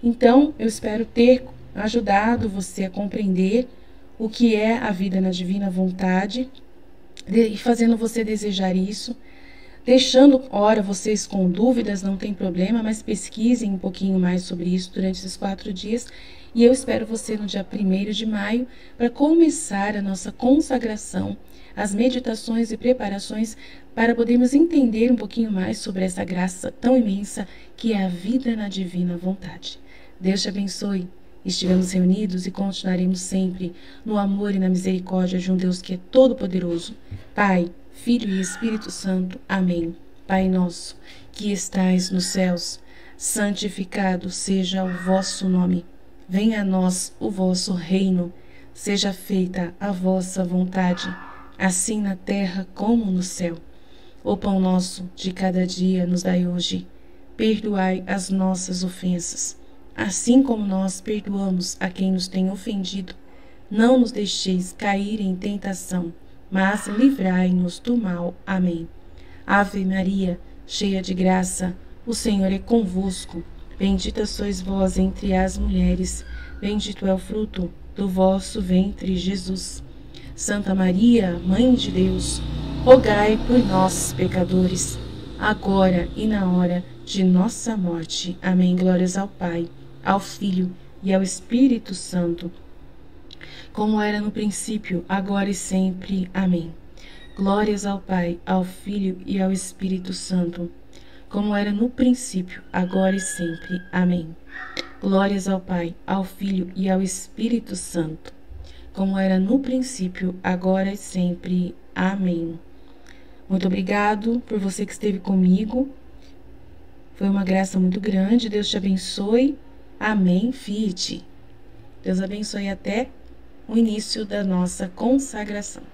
Então, eu espero ter ajudado você a compreender o que é a vida na divina vontade, e fazendo você desejar isso, deixando, ora, vocês com dúvidas, não tem problema, mas pesquisem um pouquinho mais sobre isso durante esses 4 dias, e eu espero você no dia 1º de maio para começar a nossa consagração, as meditações e preparações para podermos entender um pouquinho mais sobre essa graça tão imensa que é a vida na divina vontade. Deus te abençoe. Estivemos reunidos e continuaremos sempre no amor e na misericórdia de um Deus que é todo-poderoso, Pai, Filho e Espírito Santo. Amém. Pai nosso, que estais nos céus, santificado seja o vosso nome. Venha a nós o vosso reino, seja feita a vossa vontade, assim na terra como no céu. O pão nosso de cada dia nos dai hoje. Perdoai as nossas ofensas, assim como nós perdoamos a quem nos tem ofendido. Não nos deixeis cair em tentação, mas livrai-nos do mal. Amém. Ave Maria, cheia de graça, o Senhor é convosco. Bendita sois vós entre as mulheres, bendito é o fruto do vosso ventre, Jesus. Santa Maria, Mãe de Deus, rogai por nós, pecadores, agora e na hora de nossa morte. Amém. Glórias ao Pai, ao Filho e ao Espírito Santo, como era no princípio, agora e sempre. Amém. Glórias ao Pai, ao Filho e ao Espírito Santo, como era no princípio, agora e sempre. Amém. Glórias ao Pai, ao Filho e ao Espírito Santo, como era no princípio, agora e sempre. Amém. Muito obrigado por você que esteve comigo. Foi uma graça muito grande. Deus te abençoe. Amém. Fiat. Deus abençoe até o início da nossa consagração.